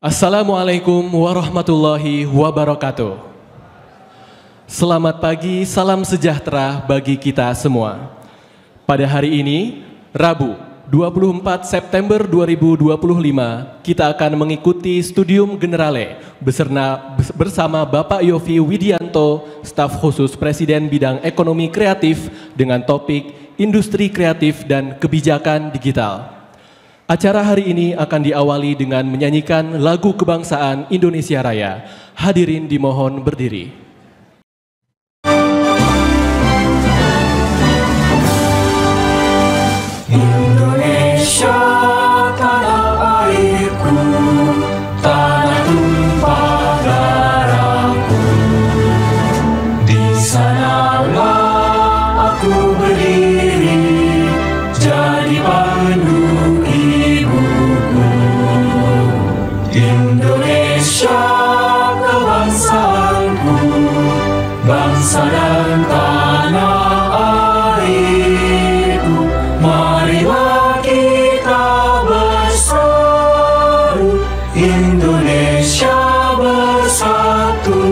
Assalamualaikum warahmatullahi wabarakatuh. Selamat pagi, salam sejahtera bagi kita semua. Pada hari ini, Rabu, 24 September 2025, kita akan mengikuti Studium Generale bersama Bapak Yoffi Widianto, staf khusus Presiden Bidang Ekonomi Kreatif dengan topik Industri Kreatif dan Kebijakan Digital. Acara hari ini akan diawali dengan menyanyikan lagu kebangsaan Indonesia Raya. Hadirin dimohon berdiri. Indonesia tanah airku, tanah tumpah darahku. Di sanalah aku berdiri, jadi pandu ibuku. Indonesia kebangsaanku, bangsa dan tanah airku. Marilah kita bersatu, Indonesia bersatu.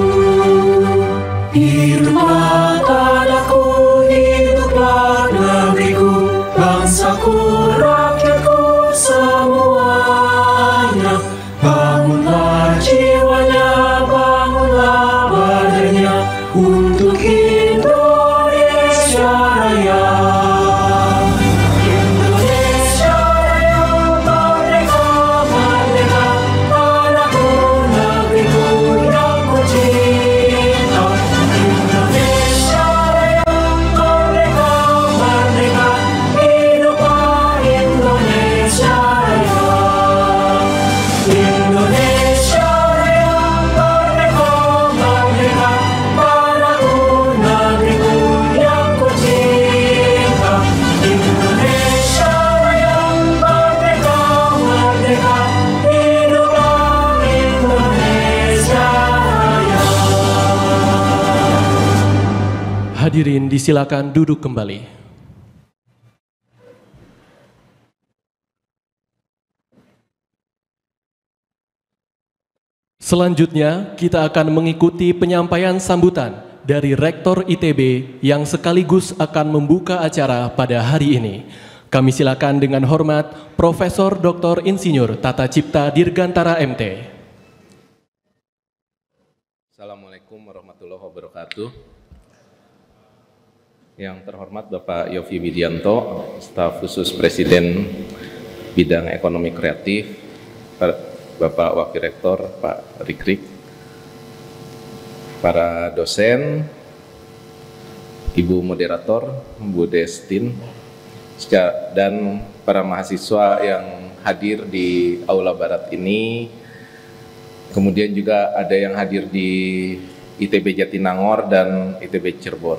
Hiduplah tanahku, hiduplah negeriku, bangsaku, rakyatku semuanya. Bangunlah jiwanya, bangunlah badannya untuk Indonesia Raya. Indonesia Raya, merdeka, merdeka, tanahku, negeriku yang ku cinta. Indonesia Raya, merdeka, merdeka, hiduplah Indonesia Raya. Indonesia Raya, merdeka, merdeka, tanahku, negeriku yang ku cinta. Indonesia Raya, merdeka, merdeka, hiduplah Indonesia Raya. Hadirin disilakan duduk kembali. Selanjutnya, kita akan mengikuti penyampaian sambutan dari Rektor ITB yang sekaligus akan membuka acara pada hari ini. Kami silakan dengan hormat Profesor Dr. Insinyur Tata Cipta Dirgantara MT. Assalamualaikum warahmatullahi wabarakatuh. Yang terhormat Bapak Yoffi Widianto, staf khusus Presiden Bidang Ekonomi Kreatif, Bapak Wakil Rektor, Pak Rikrik, para dosen, Ibu Moderator, Bu Destin, dan para mahasiswa yang hadir di Aula Barat ini. Kemudian juga ada yang hadir di ITB Jatinangor dan ITB Cirebon.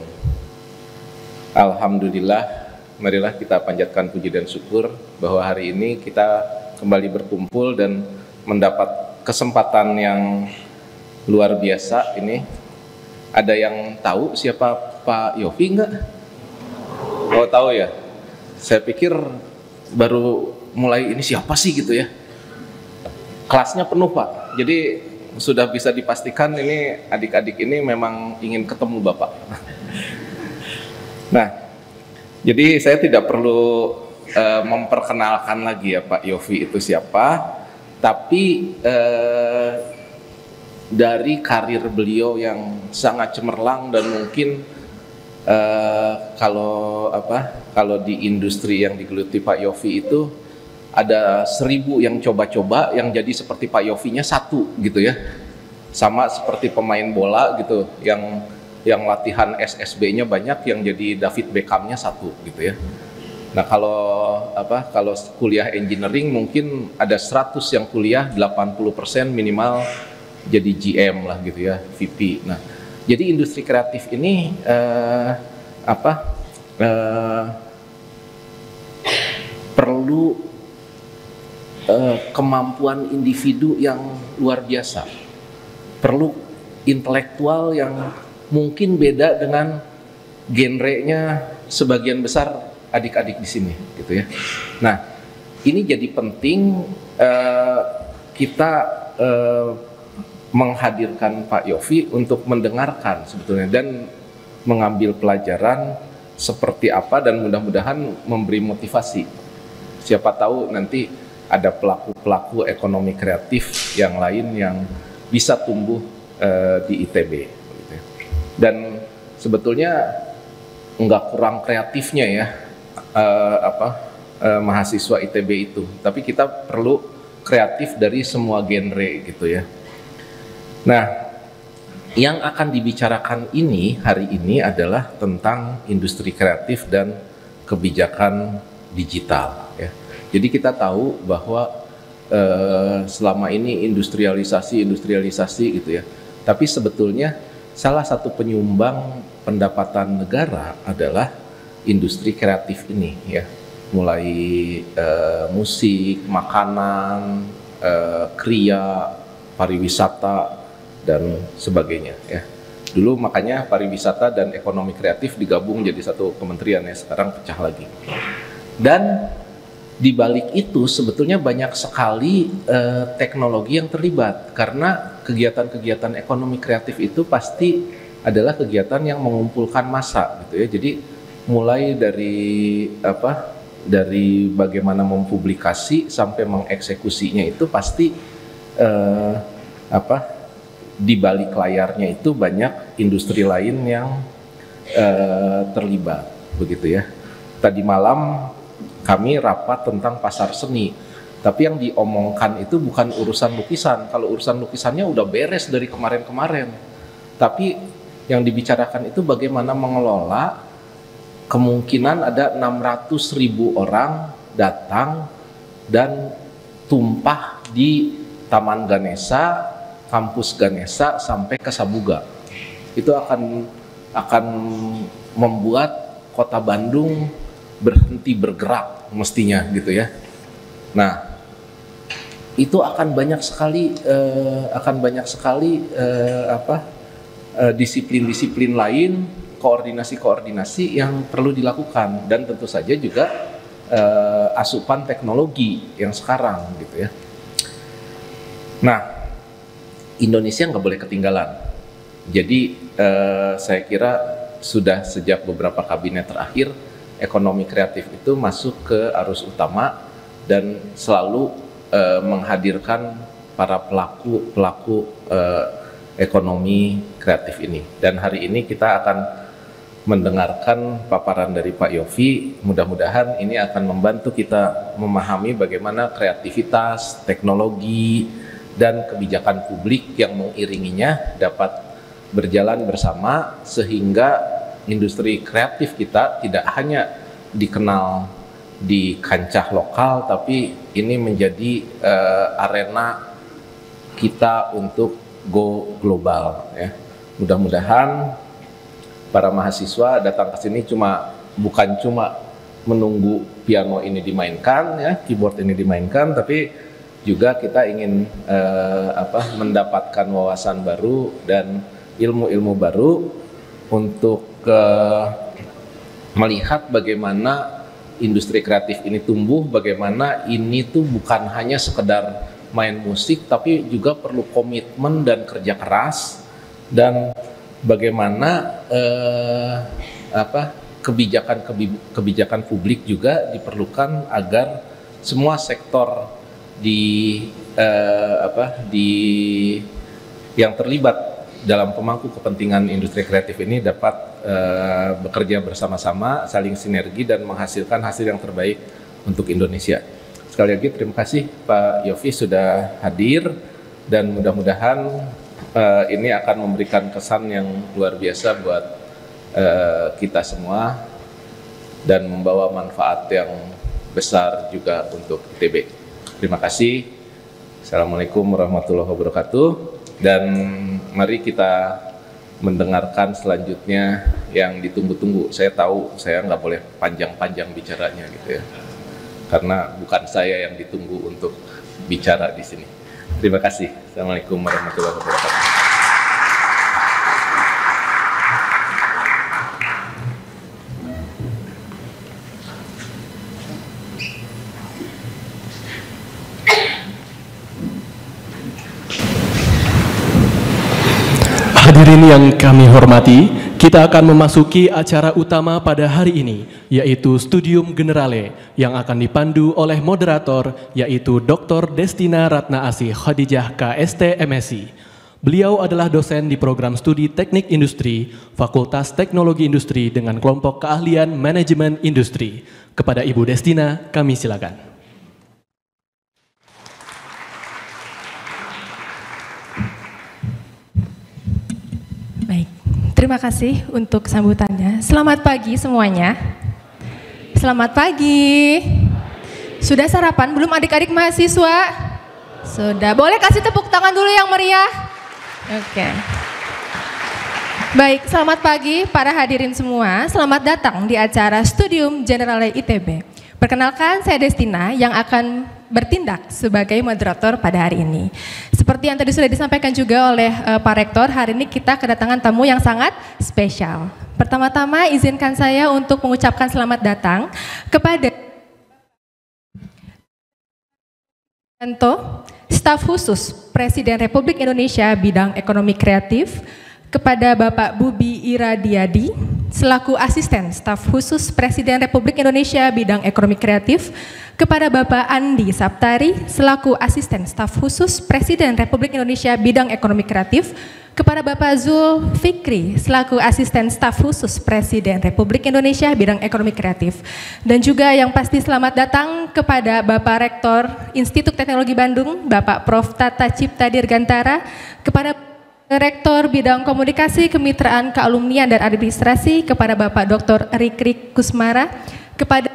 Alhamdulillah, marilah kita panjatkan puji dan syukur bahwa hari ini kita kembali berkumpul dan mendapat kesempatan yang luar biasa ini. Ada yang tahu siapa Pak Yoffi enggak? Oh, tahu ya? Saya pikir baru mulai ini siapa sih gitu ya. Kelasnya penuh Pak, jadi sudah bisa dipastikan ini adik-adik ini memang ingin ketemu Bapak. Nah, jadi saya tidak perlu memperkenalkan lagi ya Pak Yoffi itu siapa, tapi dari karir beliau yang sangat cemerlang dan mungkin kalau di industri yang digeluti Pak Yoffi itu ada 1000 yang coba-coba, yang jadi seperti Pak Yoffinya 1 gitu ya, sama seperti pemain bola gitu yang latihan SSB-nya banyak, yang jadi David Beckham-nya 1 gitu ya. Nah kalau kuliah engineering mungkin ada 100 yang kuliah, 80% minimal jadi GM lah gitu ya, VP. Nah jadi industri kreatif ini perlu kemampuan individu yang luar biasa, perlu intelektual yang mungkin beda dengan genrenya sebagian besar adik-adik di sini, gitu ya. Nah, ini jadi penting kita menghadirkan Pak Yofi untuk mendengarkan sebetulnya dan mengambil pelajaran seperti apa dan mudah-mudahan memberi motivasi. Siapa tahu nanti ada pelaku-pelaku ekonomi kreatif yang lain yang bisa tumbuh di ITB. Dan sebetulnya nggak kurang kreatifnya ya mahasiswa ITB itu, tapi kita perlu kreatif dari semua genre gitu ya. Nah, yang akan dibicarakan ini hari ini adalah tentang industri kreatif dan kebijakan digital ya. Jadi kita tahu bahwa selama ini industrialisasi gitu ya. Tapi sebetulnya salah satu penyumbang pendapatan negara adalah industri kreatif ini ya. Mulai musik, makanan, kriya, pariwisata dan sebagainya ya. Dulu makanya pariwisata dan ekonomi kreatif digabung jadi satu kementerian ya, sekarang pecah lagi. Dan di balik itu sebetulnya banyak sekali teknologi yang terlibat, karena kegiatan-kegiatan ekonomi kreatif itu pasti adalah kegiatan yang mengumpulkan massa gitu ya. Jadi mulai dari bagaimana mempublikasi sampai mengeksekusinya itu pasti di balik layarnya itu banyak industri lain yang terlibat begitu ya. Tadi malam kami rapat tentang pasar seni, tapi yang diomongkan itu bukan urusan lukisan. Kalau urusan lukisannya udah beres dari kemarin-kemarin, tapi yang dibicarakan itu bagaimana mengelola kemungkinan ada 600.000 orang datang dan tumpah di Taman Ganesha, kampus Ganesha sampai ke Sabuga. Itu akan membuat kota Bandung berhenti bergerak mestinya gitu ya. Nah, itu akan banyak sekali disiplin-disiplin lain, koordinasi-koordinasi yang perlu dilakukan, dan tentu saja juga asupan teknologi yang sekarang gitu ya. Nah, Indonesia nggak boleh ketinggalan. Jadi saya kira sudah sejak beberapa kabinet terakhir ekonomi kreatif itu masuk ke arus utama dan selalu menghadirkan para pelaku ekonomi kreatif ini. Dan hari ini kita akan mendengarkan paparan dari Pak Yofi. Mudah-mudahan ini akan membantu kita memahami bagaimana kreativitas, teknologi, dan kebijakan publik yang mengiringinya dapat berjalan bersama sehingga industri kreatif kita tidak hanya dikenal di kancah lokal, tapi ini menjadi arena kita untuk go global ya. Mudah-mudahan para mahasiswa datang ke sini bukan cuma menunggu piano ini dimainkan ya, keyboard ini dimainkan, tapi juga kita ingin mendapatkan wawasan baru dan ilmu-ilmu baru untuk melihat bagaimana industri kreatif ini tumbuh, bagaimana ini tuh bukan hanya sekedar main musik, tapi juga perlu komitmen dan kerja keras, dan bagaimana kebijakan publik juga diperlukan agar semua sektor yang terlibat dalam pemangku kepentingan industri kreatif ini dapat bekerja bersama-sama, saling sinergi dan menghasilkan hasil yang terbaik untuk Indonesia. Sekali lagi terima kasih Pak Yofi sudah hadir, dan mudah-mudahan ini akan memberikan kesan yang luar biasa buat kita semua dan membawa manfaat yang besar juga untuk ITB. Terima kasih. Assalamualaikum warahmatullahi wabarakatuh. Dan mari kita mendengarkan selanjutnya yang ditunggu-tunggu. Saya tahu saya nggak boleh panjang-panjang bicaranya gitu ya, karena bukan saya yang ditunggu untuk bicara di sini. Terima kasih. Assalamualaikum warahmatullahi wabarakatuh. Hadirin yang kami hormati, kita akan memasuki acara utama pada hari ini, yaitu Studium Generale, yang akan dipandu oleh moderator, yaitu Dr. Destina Ratna Asih Khadijah KST MSI. Beliau adalah dosen di program studi Teknik Industri, Fakultas Teknologi Industri dengan kelompok keahlian Manajemen Industri. Kepada Ibu Destina, kami silakan. Baik, terima kasih untuk sambutannya. Selamat pagi semuanya. Selamat pagi. Sudah sarapan belum adik-adik mahasiswa? Sudah. Boleh kasih tepuk tangan dulu yang meriah? Oke. Baik, selamat pagi para hadirin semua. Selamat datang di acara Studium Generale ITB. Perkenalkan, saya Destina yang akan bertindak sebagai moderator pada hari ini. Seperti yang tadi sudah disampaikan juga oleh Pak Rektor, hari ini kita kedatangan tamu yang sangat spesial. Pertama-tama izinkan saya untuk mengucapkan selamat datang kepada Staf Khusus Presiden Republik Indonesia bidang ekonomi kreatif, kepada Bapak Bubi Iradiadi selaku Asisten Staf Khusus Presiden Republik Indonesia bidang ekonomi kreatif, kepada Bapak Andi Saptari selaku Asisten Staf Khusus Presiden Republik Indonesia bidang ekonomi kreatif, kepada Bapak Zul Fikri selaku Asisten Staf Khusus Presiden Republik Indonesia bidang ekonomi kreatif, dan juga yang pasti selamat datang kepada Bapak Rektor Institut Teknologi Bandung, Bapak Prof. Tata Cipta Dirgantara, kepada Rektor Bidang Komunikasi, Kemitraan, Kealumnian, dan Administrasi, kepada Bapak Dr. Rikrik Kusmara, kepada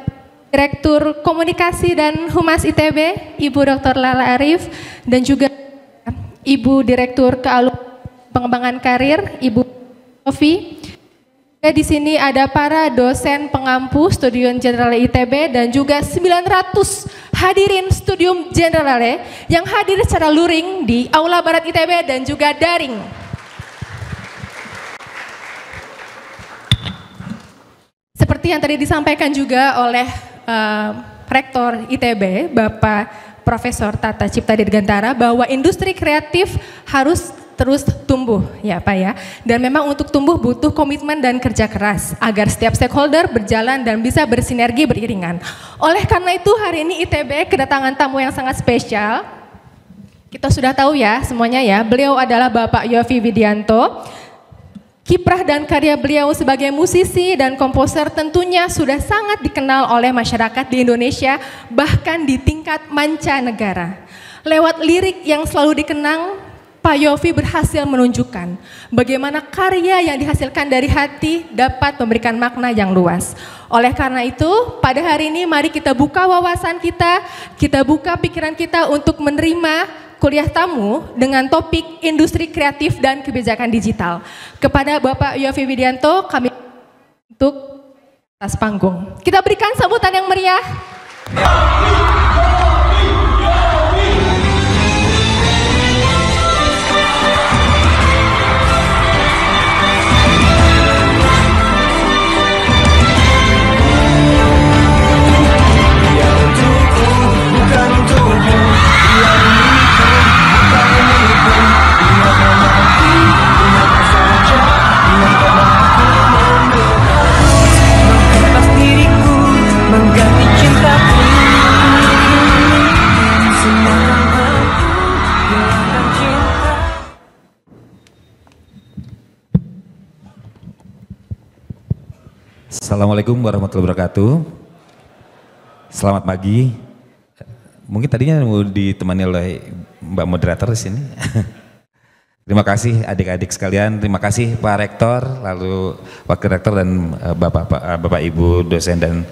Direktur Komunikasi dan Humas ITB, Ibu Dr. Lala Arif, dan juga Ibu Direktur Pengembangan Karir, Ibu Sofi. Di sini ada para dosen pengampu Studium Generale ITB dan juga 900 hadirin Studium Generale yang hadir secara luring di Aula Barat ITB dan juga daring. Seperti yang tadi disampaikan juga oleh Rektor ITB, Bapak Profesor Tata Cipta Dirgantara, bahwa industri kreatif harus terus tumbuh ya Pak ya, dan memang untuk tumbuh butuh komitmen dan kerja keras agar setiap stakeholder berjalan dan bisa bersinergi beriringan. Oleh karena itu hari ini ITB kedatangan tamu yang sangat spesial. Kita sudah tahu ya semuanya ya, beliau adalah Bapak Yofie Widianto. Kiprah dan karya beliau sebagai musisi dan komposer tentunya sudah sangat dikenal oleh masyarakat di Indonesia, bahkan di tingkat mancanegara. Lewat lirik yang selalu dikenang, Pak Yofie berhasil menunjukkan bagaimana karya yang dihasilkan dari hati dapat memberikan makna yang luas. Oleh karena itu, pada hari ini mari kita buka wawasan kita buka pikiran kita untuk menerima kuliah tamu dengan topik industri kreatif dan kebijakan digital. Kepada Bapak Yofie Widianto, kami untuk atas panggung. Kita berikan sambutan yang meriah. Assalamualaikum warahmatullahi wabarakatuh. Selamat pagi. Mungkin tadinya mau ditemani oleh Mbak Moderator di sini. Terima kasih adik-adik sekalian. Terima kasih Pak Rektor, lalu Wakil Rektor dan Bapak Ibu dosen dan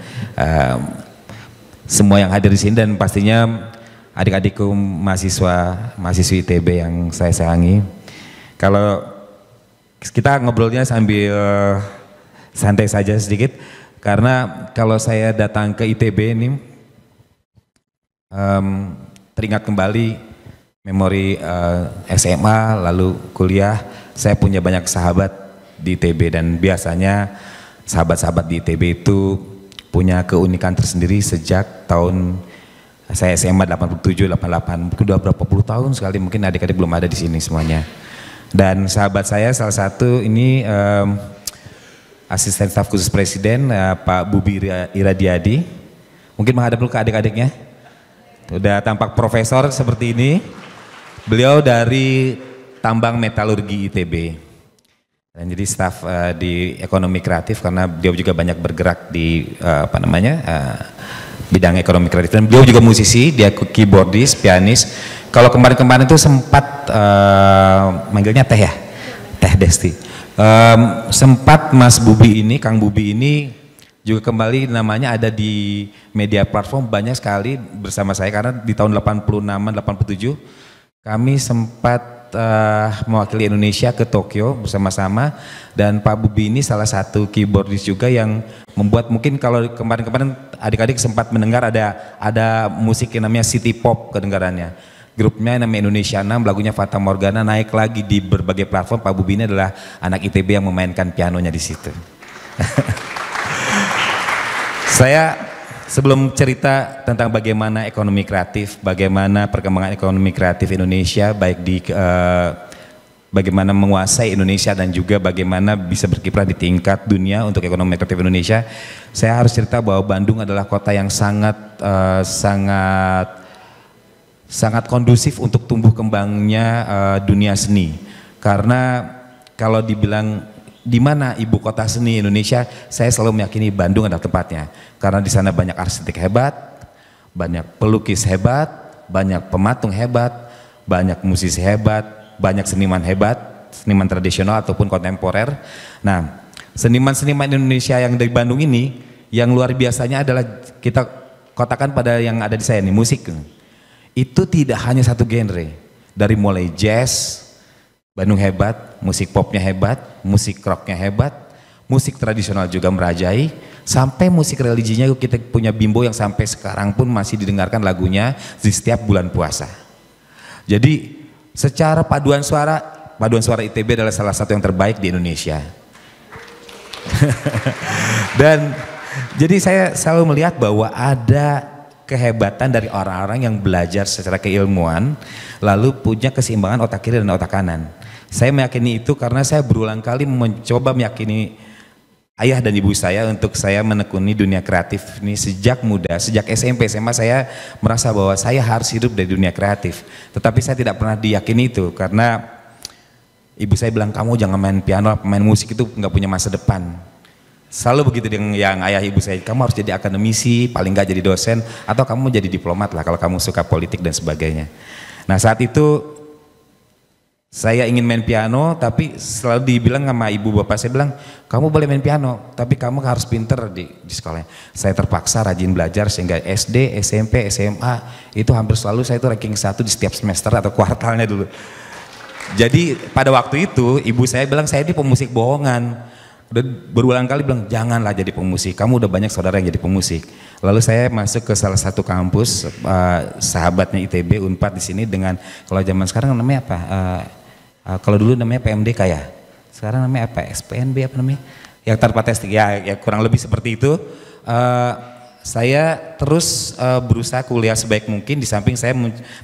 semua yang hadir di sini, dan pastinya adik-adikku mahasiswi ITB yang saya sayangi. Kalau kita ngobrolnya sambil santai saja sedikit, karena kalau saya datang ke ITB ini teringat kembali memori SMA lalu kuliah. Saya punya banyak sahabat di ITB, dan biasanya sahabat-sahabat di ITB itu punya keunikan tersendiri sejak tahun saya SMA 87, 88, mungkin udah berapa puluh tahun sekali, mungkin adik-adik belum ada di sini semuanya. Dan sahabat saya salah satu ini asisten staf khusus presiden Pak Bubi Iradiadi. Mungkin menghadap dulu ke adik-adiknya. Udah tampak profesor seperti ini. Beliau dari tambang metalurgi ITB. Dan jadi staf di ekonomi kreatif karena beliau juga banyak bergerak di bidang ekonomi kreatif. Dan beliau juga musisi, dia keyboardis, pianis. Kalau kemarin-kemarin itu sempat manggilnya Teh ya, Teh Desti. Sempat Mas Bubi ini, Kang Bubi ini juga kembali namanya ada di media platform banyak sekali bersama saya karena di tahun 86-an, 87 kami sempat mewakili Indonesia ke Tokyo bersama-sama dan Pak Bubi ini salah satu keyboardis juga yang membuat mungkin kalau kemarin-kemarin adik-adik sempat mendengar ada musik yang namanya City Pop kedengarannya. Grupnya namanya Indonesia 6, lagunya Fata Morgana naik lagi di berbagai platform. Pak Bubi ini adalah anak ITB yang memainkan pianonya di situ. Saya sebelum cerita tentang bagaimana ekonomi kreatif, bagaimana perkembangan ekonomi kreatif Indonesia, baik di bagaimana menguasai Indonesia dan juga bagaimana bisa berkiprah di tingkat dunia untuk ekonomi kreatif Indonesia, saya harus cerita bahwa Bandung adalah kota yang sangat kondusif untuk tumbuh kembangnya dunia seni. Karena kalau dibilang di mana ibu kota seni Indonesia, saya selalu meyakini Bandung adalah tempatnya. Karena di sana banyak arsitek hebat, banyak pelukis hebat, banyak pematung hebat, banyak musisi hebat, banyak seniman hebat, seniman tradisional ataupun kontemporer. Nah, seniman-seniman Indonesia yang dari Bandung ini, yang luar biasanya adalah kita kotakan pada yang ada di saya nih, musik. Itu tidak hanya satu genre, dari mulai jazz, Bandung hebat, musik popnya hebat, musik rocknya hebat, musik tradisional juga merajai, sampai musik religinya kita punya Bimbo yang sampai sekarang pun masih didengarkan lagunya di setiap bulan puasa. Jadi secara paduan suara ITB adalah salah satu yang terbaik di Indonesia. Dan jadi saya selalu melihat bahwa ada kehebatan dari orang-orang yang belajar secara keilmuan lalu punya keseimbangan otak kiri dan otak kanan. Saya meyakini itu karena saya berulang kali mencoba meyakini ayah dan ibu saya untuk saya menekuni dunia kreatif ini sejak muda. Sejak SMP, SMA saya merasa bahwa saya harus hidup dari dunia kreatif. Tetapi saya tidak pernah diyakini itu karena ibu saya bilang, kamu jangan main piano, pemain musik itu nggak punya masa depan. Selalu begitu dengan yang ayah ibu saya, kamu harus jadi akademisi, paling nggak jadi dosen, atau kamu jadi diplomat lah kalau kamu suka politik dan sebagainya. Nah saat itu saya ingin main piano, tapi selalu dibilang sama ibu bapak saya bilang, kamu boleh main piano, tapi kamu harus pinter di sekolahnya. Saya terpaksa rajin belajar sehingga SD, SMP, SMA itu hampir selalu saya itu ranking 1 di setiap semester atau kuartalnya dulu. Jadi pada waktu itu ibu saya bilang saya ini pemusik bohongan. Udah berulang kali bilang janganlah jadi pemusik, kamu udah banyak saudara yang jadi pemusik. Lalu saya masuk ke salah satu kampus sahabatnya ITB Unpad di sini dengan kalau zaman sekarang namanya apa? Kalau dulu namanya PMDK ya, sekarang namanya apa? SPNB apa namanya? Yang tanpa testing ya kurang lebih seperti itu. Saya terus berusaha kuliah sebaik mungkin di samping saya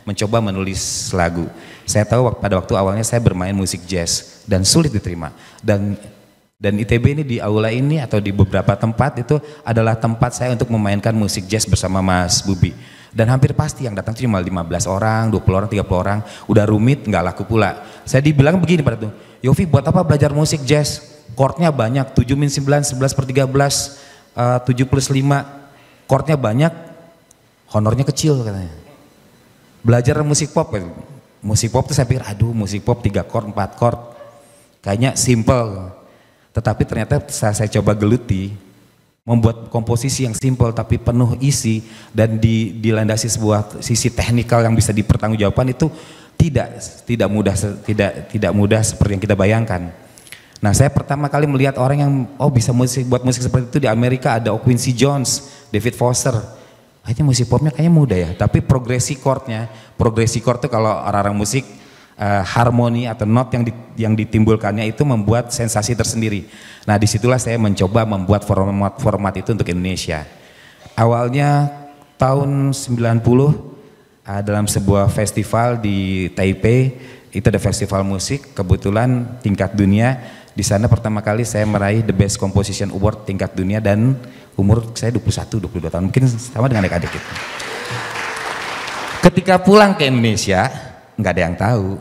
mencoba menulis lagu. Saya tahu pada waktu awalnya saya bermain musik jazz dan sulit diterima dan ITB ini di aula ini atau di beberapa tempat itu adalah tempat saya untuk memainkan musik jazz bersama Mas Bubi. Dan hampir pasti yang datang cuma 15 orang, 20 orang, 30 orang, udah rumit, nggak laku pula. Saya dibilang begini pada tuh, Yofi buat apa belajar musik jazz? Chordnya banyak, 7-9, 11/13, 7+5, chordnya banyak, honornya kecil katanya. Belajar musik pop tuh saya pikir, aduh musik pop 3 chord, 4 chord, kayaknya simple. Tetapi ternyata saya coba geluti, membuat komposisi yang simple tapi penuh isi dan dilandasi sebuah sisi teknikal yang bisa dipertanggungjawabkan itu tidak mudah seperti yang kita bayangkan. Nah, saya pertama kali melihat orang yang bisa buat musik seperti itu di Amerika ada Quincy Jones, David Foster. Kayaknya musik popnya kayaknya mudah ya, tapi progresi chord itu kalau orang-orang musik harmoni atau not yang ditimbulkannya itu membuat sensasi tersendiri. Nah disitulah saya mencoba membuat format itu untuk Indonesia. Awalnya tahun 90 dalam sebuah festival di Taipei Itu ada festival musik, kebetulan tingkat dunia. Di sana pertama kali saya meraih The Best Composition Award tingkat dunia dan umur saya 21-22 tahun, mungkin sama dengan adik-adik itu. Ketika pulang ke Indonesia, nggak ada yang tahu.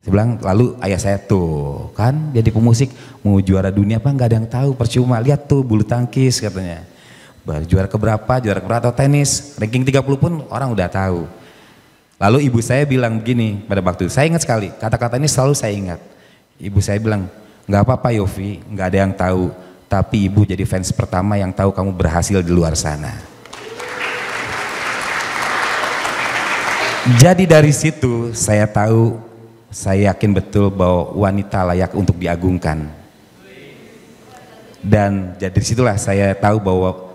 Saya bilang, lalu ayah saya tuh kan jadi pemusik, mau juara dunia apa nggak ada yang tahu, percuma, lihat tuh bulu tangkis katanya. Baru juara keberapa atau tenis, ranking 30 pun orang udah tahu. Lalu ibu saya bilang begini pada waktu itu, saya ingat sekali, kata-kata ini selalu saya ingat. Ibu saya bilang, nggak apa-apa Yofi, nggak ada yang tahu, tapi ibu jadi fans pertama yang tahu kamu berhasil di luar sana. Jadi dari situ saya tahu, saya yakin betul bahwa wanita layak untuk diagungkan. Dan dari situlah saya tahu bahwa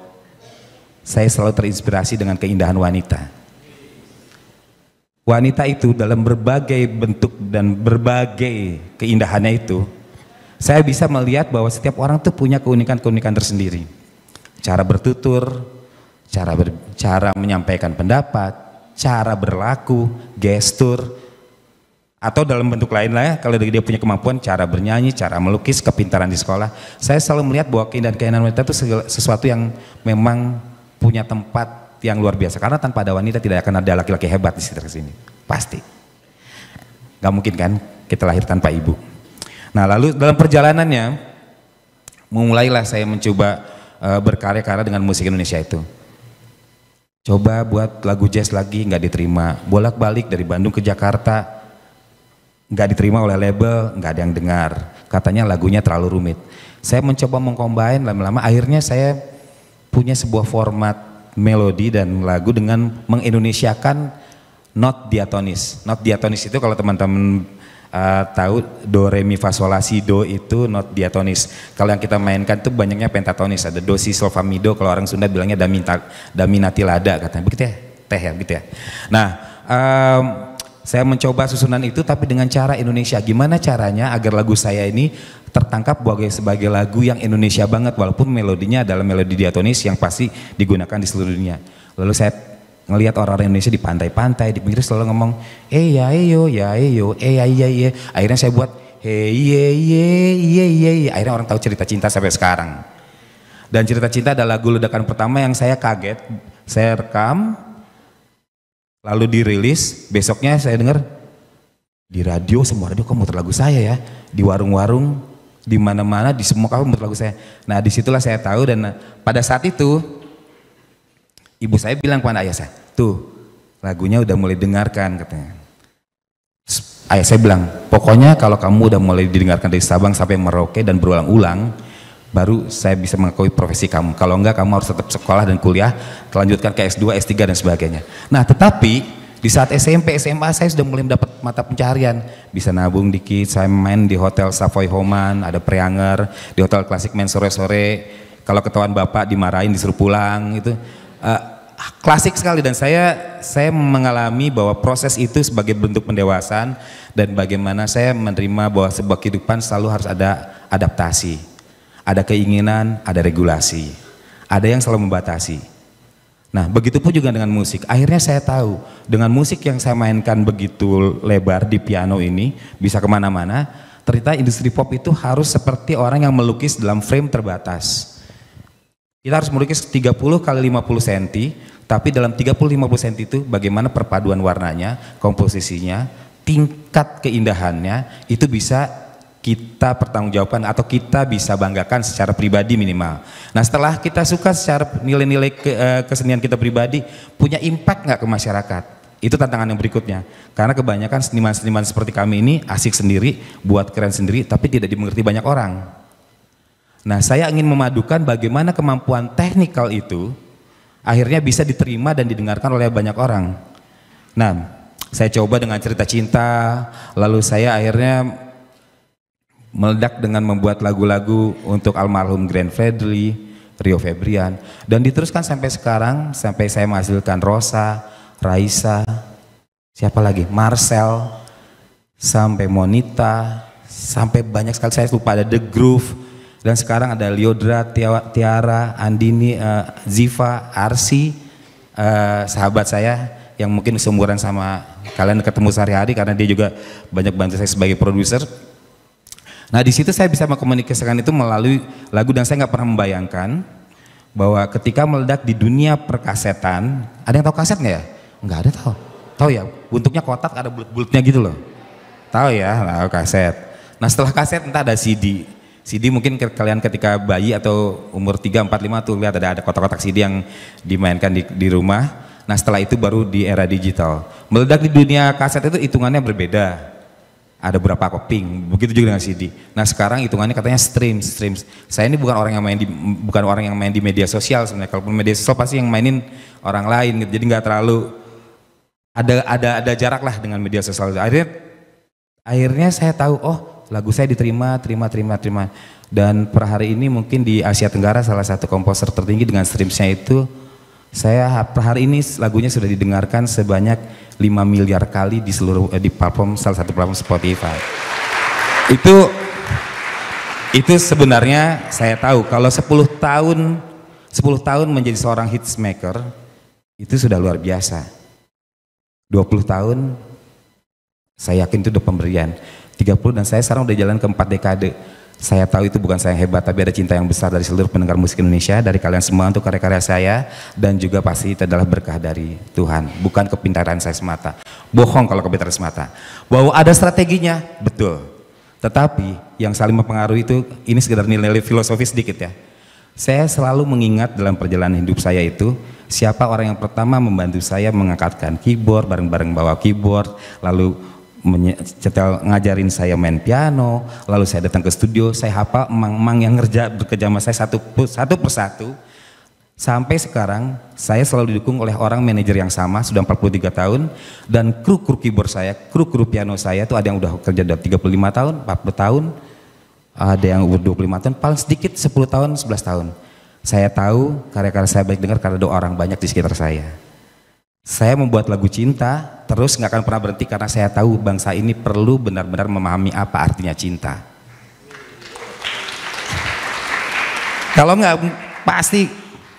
saya selalu terinspirasi dengan keindahan wanita. Wanita itu dalam berbagai bentuk dan berbagai keindahannya itu, saya bisa melihat bahwa setiap orang tuh punya keunikan-keunikan tersendiri. Cara bertutur, cara menyampaikan pendapat, cara berlaku, gestur, atau dalam bentuk lain lah ya, kalau dia punya kemampuan, cara bernyanyi, cara melukis, kepintaran di sekolah. Saya selalu melihat bahwa keindahan-keindahan wanita itu sesuatu yang memang punya tempat yang luar biasa, karena tanpa ada wanita tidak akan ada laki-laki hebat di sekitar sini, pasti. Gak mungkin kan kita lahir tanpa ibu. Nah lalu dalam perjalanannya, mulailah saya mencoba berkarya-karya dengan musik Indonesia itu. Coba buat lagu jazz lagi, nggak diterima. Bolak-balik dari Bandung ke Jakarta, nggak diterima oleh label, nggak ada yang dengar. Katanya lagunya terlalu rumit. Saya mencoba mengcombine, lama-lama akhirnya saya punya sebuah format melodi dan lagu dengan mengindonesiakan not diatonis. Not diatonis itu kalau teman-teman tahu do re mi fa sol la si do itu not diatonis. Kalau yang kita mainkan tuh banyaknya pentatonis, ada do si sol fa mi do, kalau orang Sunda bilangnya daminati lada katanya. Begitu ya? Teh ya gitu ya. Nah, saya mencoba susunan itu tapi dengan cara Indonesia. Gimana caranya agar lagu saya ini tertangkap sebagai lagu yang Indonesia banget, walaupun melodinya adalah melodi diatonis yang pasti digunakan di seluruh dunia. Lalu saya ngelihat orang-orang Indonesia di pantai-pantai, di pinggir selalu ngomong ya eyo, iya. Akhirnya saya buat iya. Akhirnya orang tahu cerita cinta sampai sekarang. Dan cerita cinta adalah lagu ledakan pertama yang saya kaget, saya rekam, lalu dirilis. Besoknya saya dengar di radio, semua radio kok muter lagu saya ya, di warung-warung, di mana-mana, di semua kafe muter lagu saya. Nah disitulah saya tahu, dan pada saat itu ibu saya bilang kepada ayah saya, tuh lagunya udah mulai dengarkan katanya. Ayah saya bilang, pokoknya kalau kamu udah mulai didengarkan dari Sabang sampai Merauke dan berulang-ulang, baru saya bisa mengakui profesi kamu. Kalau enggak kamu harus tetap sekolah dan kuliah, lanjutkan ke S2, S3 dan sebagainya. Nah tetapi di saat SMP, SMA saya sudah mulai mendapat mata pencarian. Bisa nabung dikit, saya main di hotel Savoy Homan, ada Preanger, di hotel klasik main sore-sore. Kalau ketahuan bapak dimarahin, disuruh pulang itu. Klasik sekali, dan saya mengalami bahwa proses itu sebagai bentuk pendewasaan dan bagaimana saya menerima bahwa sebuah kehidupan selalu harus ada adaptasi. Ada keinginan, ada regulasi. Ada yang selalu membatasi. Nah begitu pun juga dengan musik. Akhirnya saya tahu dengan musik yang saya mainkan begitu lebar di piano ini bisa kemana-mana. Ternyata industri pop itu harus seperti orang yang melukis dalam frame terbatas. Kita harus melukis 30 kali 50 cm, tapi dalam 30-50 cm itu bagaimana perpaduan warnanya, komposisinya, tingkat keindahannya itu bisa kita pertanggungjawabkan atau kita bisa banggakan secara pribadi minimal. Nah setelah kita suka secara nilai-nilai kesenian kita pribadi, punya impact nggak ke masyarakat? Itu tantangan yang berikutnya. Karena kebanyakan seniman-seniman seperti kami ini asik sendiri, buat keren sendiri, tapi tidak dimengerti banyak orang. Nah saya ingin memadukan bagaimana kemampuan teknikal itu akhirnya bisa diterima dan didengarkan oleh banyak orang. Nah saya coba dengan cerita cinta, lalu saya akhirnya meledak dengan membuat lagu-lagu untuk almarhum Glenn Fredly, Rio Febrian, dan diteruskan sampai sekarang, sampai saya menghasilkan Rosa, Raisa, siapa lagi, Marcel, sampai Monita, sampai banyak sekali, saya lupa, ada The Groove, dan sekarang ada Liodra, Tiara, Andini, Ziva, Arsi, sahabat saya yang mungkin seumuran sama kalian ketemu sehari-hari karena dia juga banyak bantu saya sebagai produser. Nah di situ saya bisa mengkomunikasikan itu melalui lagu dan saya nggak pernah membayangkan bahwa ketika meledak di dunia perkasetan, ada yang tahu kaset nggak ya? Nggak ada tahu. Tahu ya, bentuknya kotak ada bulut-bulutnya gitu loh. Tahu ya, nah, kaset. Nah setelah kaset entah ada CD. CD mungkin kalian ketika bayi atau umur 3, 4, 5 tuh lihat ada kotak-kotak CD yang dimainkan di rumah. Nah setelah itu baru di era digital. Meledak di dunia kaset itu hitungannya berbeda. Ada berapa keping, begitu juga dengan CD. Nah sekarang hitungannya katanya stream. Saya ini bukan orang yang main di media sosial sebenarnya. Kalaupun media sosial pasti yang mainin orang lain gitu. Jadi nggak terlalu ada jarak lah dengan media sosial. Akhirnya saya tahu, oh lagu saya diterima. Dan per hari ini mungkin di Asia Tenggara salah satu komposer tertinggi dengan streamsnya itu, saya per hari ini lagunya sudah didengarkan sebanyak 5 miliar kali di seluruh di platform, salah satu platform Spotify. Itu sebenarnya saya tahu kalau 10 tahun menjadi seorang hitsmaker itu sudah luar biasa. 20 tahun saya yakin itu udah pemberian. 30 dan saya sekarang udah jalan ke 4 dekade. Saya tahu itu bukan saya yang hebat, tapi ada cinta yang besar dari seluruh pendengar musik Indonesia, dari kalian semua untuk karya-karya saya, dan juga pasti itu adalah berkah dari Tuhan, bukan kepintaran saya semata. Bohong kalau kepintaran semata. Bahwa ada strateginya, betul. Tetapi yang saling mempengaruhi itu, ini sekedar nilai filosofis sedikit ya. Saya selalu mengingat dalam perjalanan hidup saya itu, siapa orang yang pertama membantu saya mengangkatkan keyboard, bareng-bareng bawa keyboard, lalu ngajarin saya main piano, lalu saya datang ke studio, saya hafal emang-emang yang bekerja sama saya satu persatu. Sampai sekarang saya selalu didukung oleh orang manajer yang sama sudah 43 tahun, dan kru keyboard saya, kru piano saya itu ada yang udah kerja udah 35 tahun, 40 tahun, ada yang udah 25 tahun, paling sedikit 10 tahun, 11 tahun. Saya tahu karya-karya saya baik dengar karena doa orang banyak di sekitar saya. Saya membuat lagu cinta, terus nggak akan pernah berhenti karena saya tahu bangsa ini perlu benar-benar memahami apa artinya cinta. Kalau nggak, pasti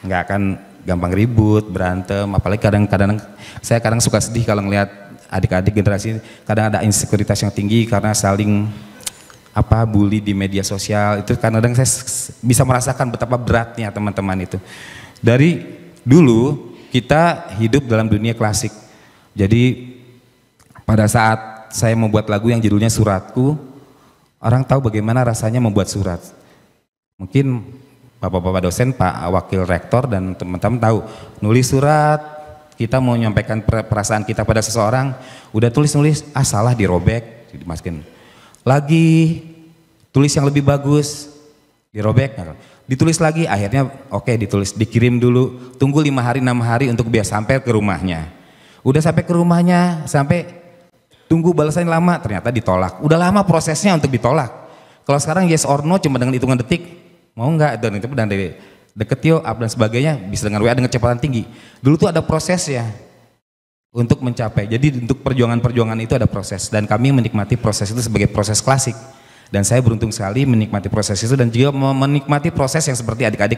nggak akan gampang ribut, berantem, apalagi kadang-kadang saya suka sedih kalau ngelihat adik-adik generasi, kadang ada insekuritas yang tinggi karena saling bully di media sosial. Itu kadang-kadang saya bisa merasakan betapa beratnya teman-teman itu. Dari dulu kita hidup dalam dunia klasik. Jadi pada saat saya membuat lagu yang judulnya Suratku, orang tahu bagaimana rasanya membuat surat. Mungkin bapak-bapak dosen, Pak Wakil Rektor dan teman-teman tahu, nulis surat, kita mau menyampaikan perasaan kita pada seseorang, udah tulis, salah dirobek, dimasukin. Lagi tulis yang lebih bagus, dirobek. Ditulis lagi, akhirnya oke, ditulis, dikirim dulu, tunggu 5 hari 6 hari untuk biar sampai ke rumahnya. Udah sampai ke rumahnya, sampai tunggu balasannya lama, ternyata ditolak. Udah lama prosesnya untuk ditolak. Kalau sekarang yes or no cuma dengan hitungan detik, mau nggak, dan itu dari deket yuk, up dan sebagainya, bisa dengan WA dengan kecepatan tinggi. Dulu tuh ada prosesnya untuk mencapai. Jadi untuk perjuangan-perjuangan itu ada proses, dan kami menikmati proses itu sebagai proses klasik. Dan saya beruntung sekali menikmati proses itu dan juga menikmati proses yang seperti adik-adik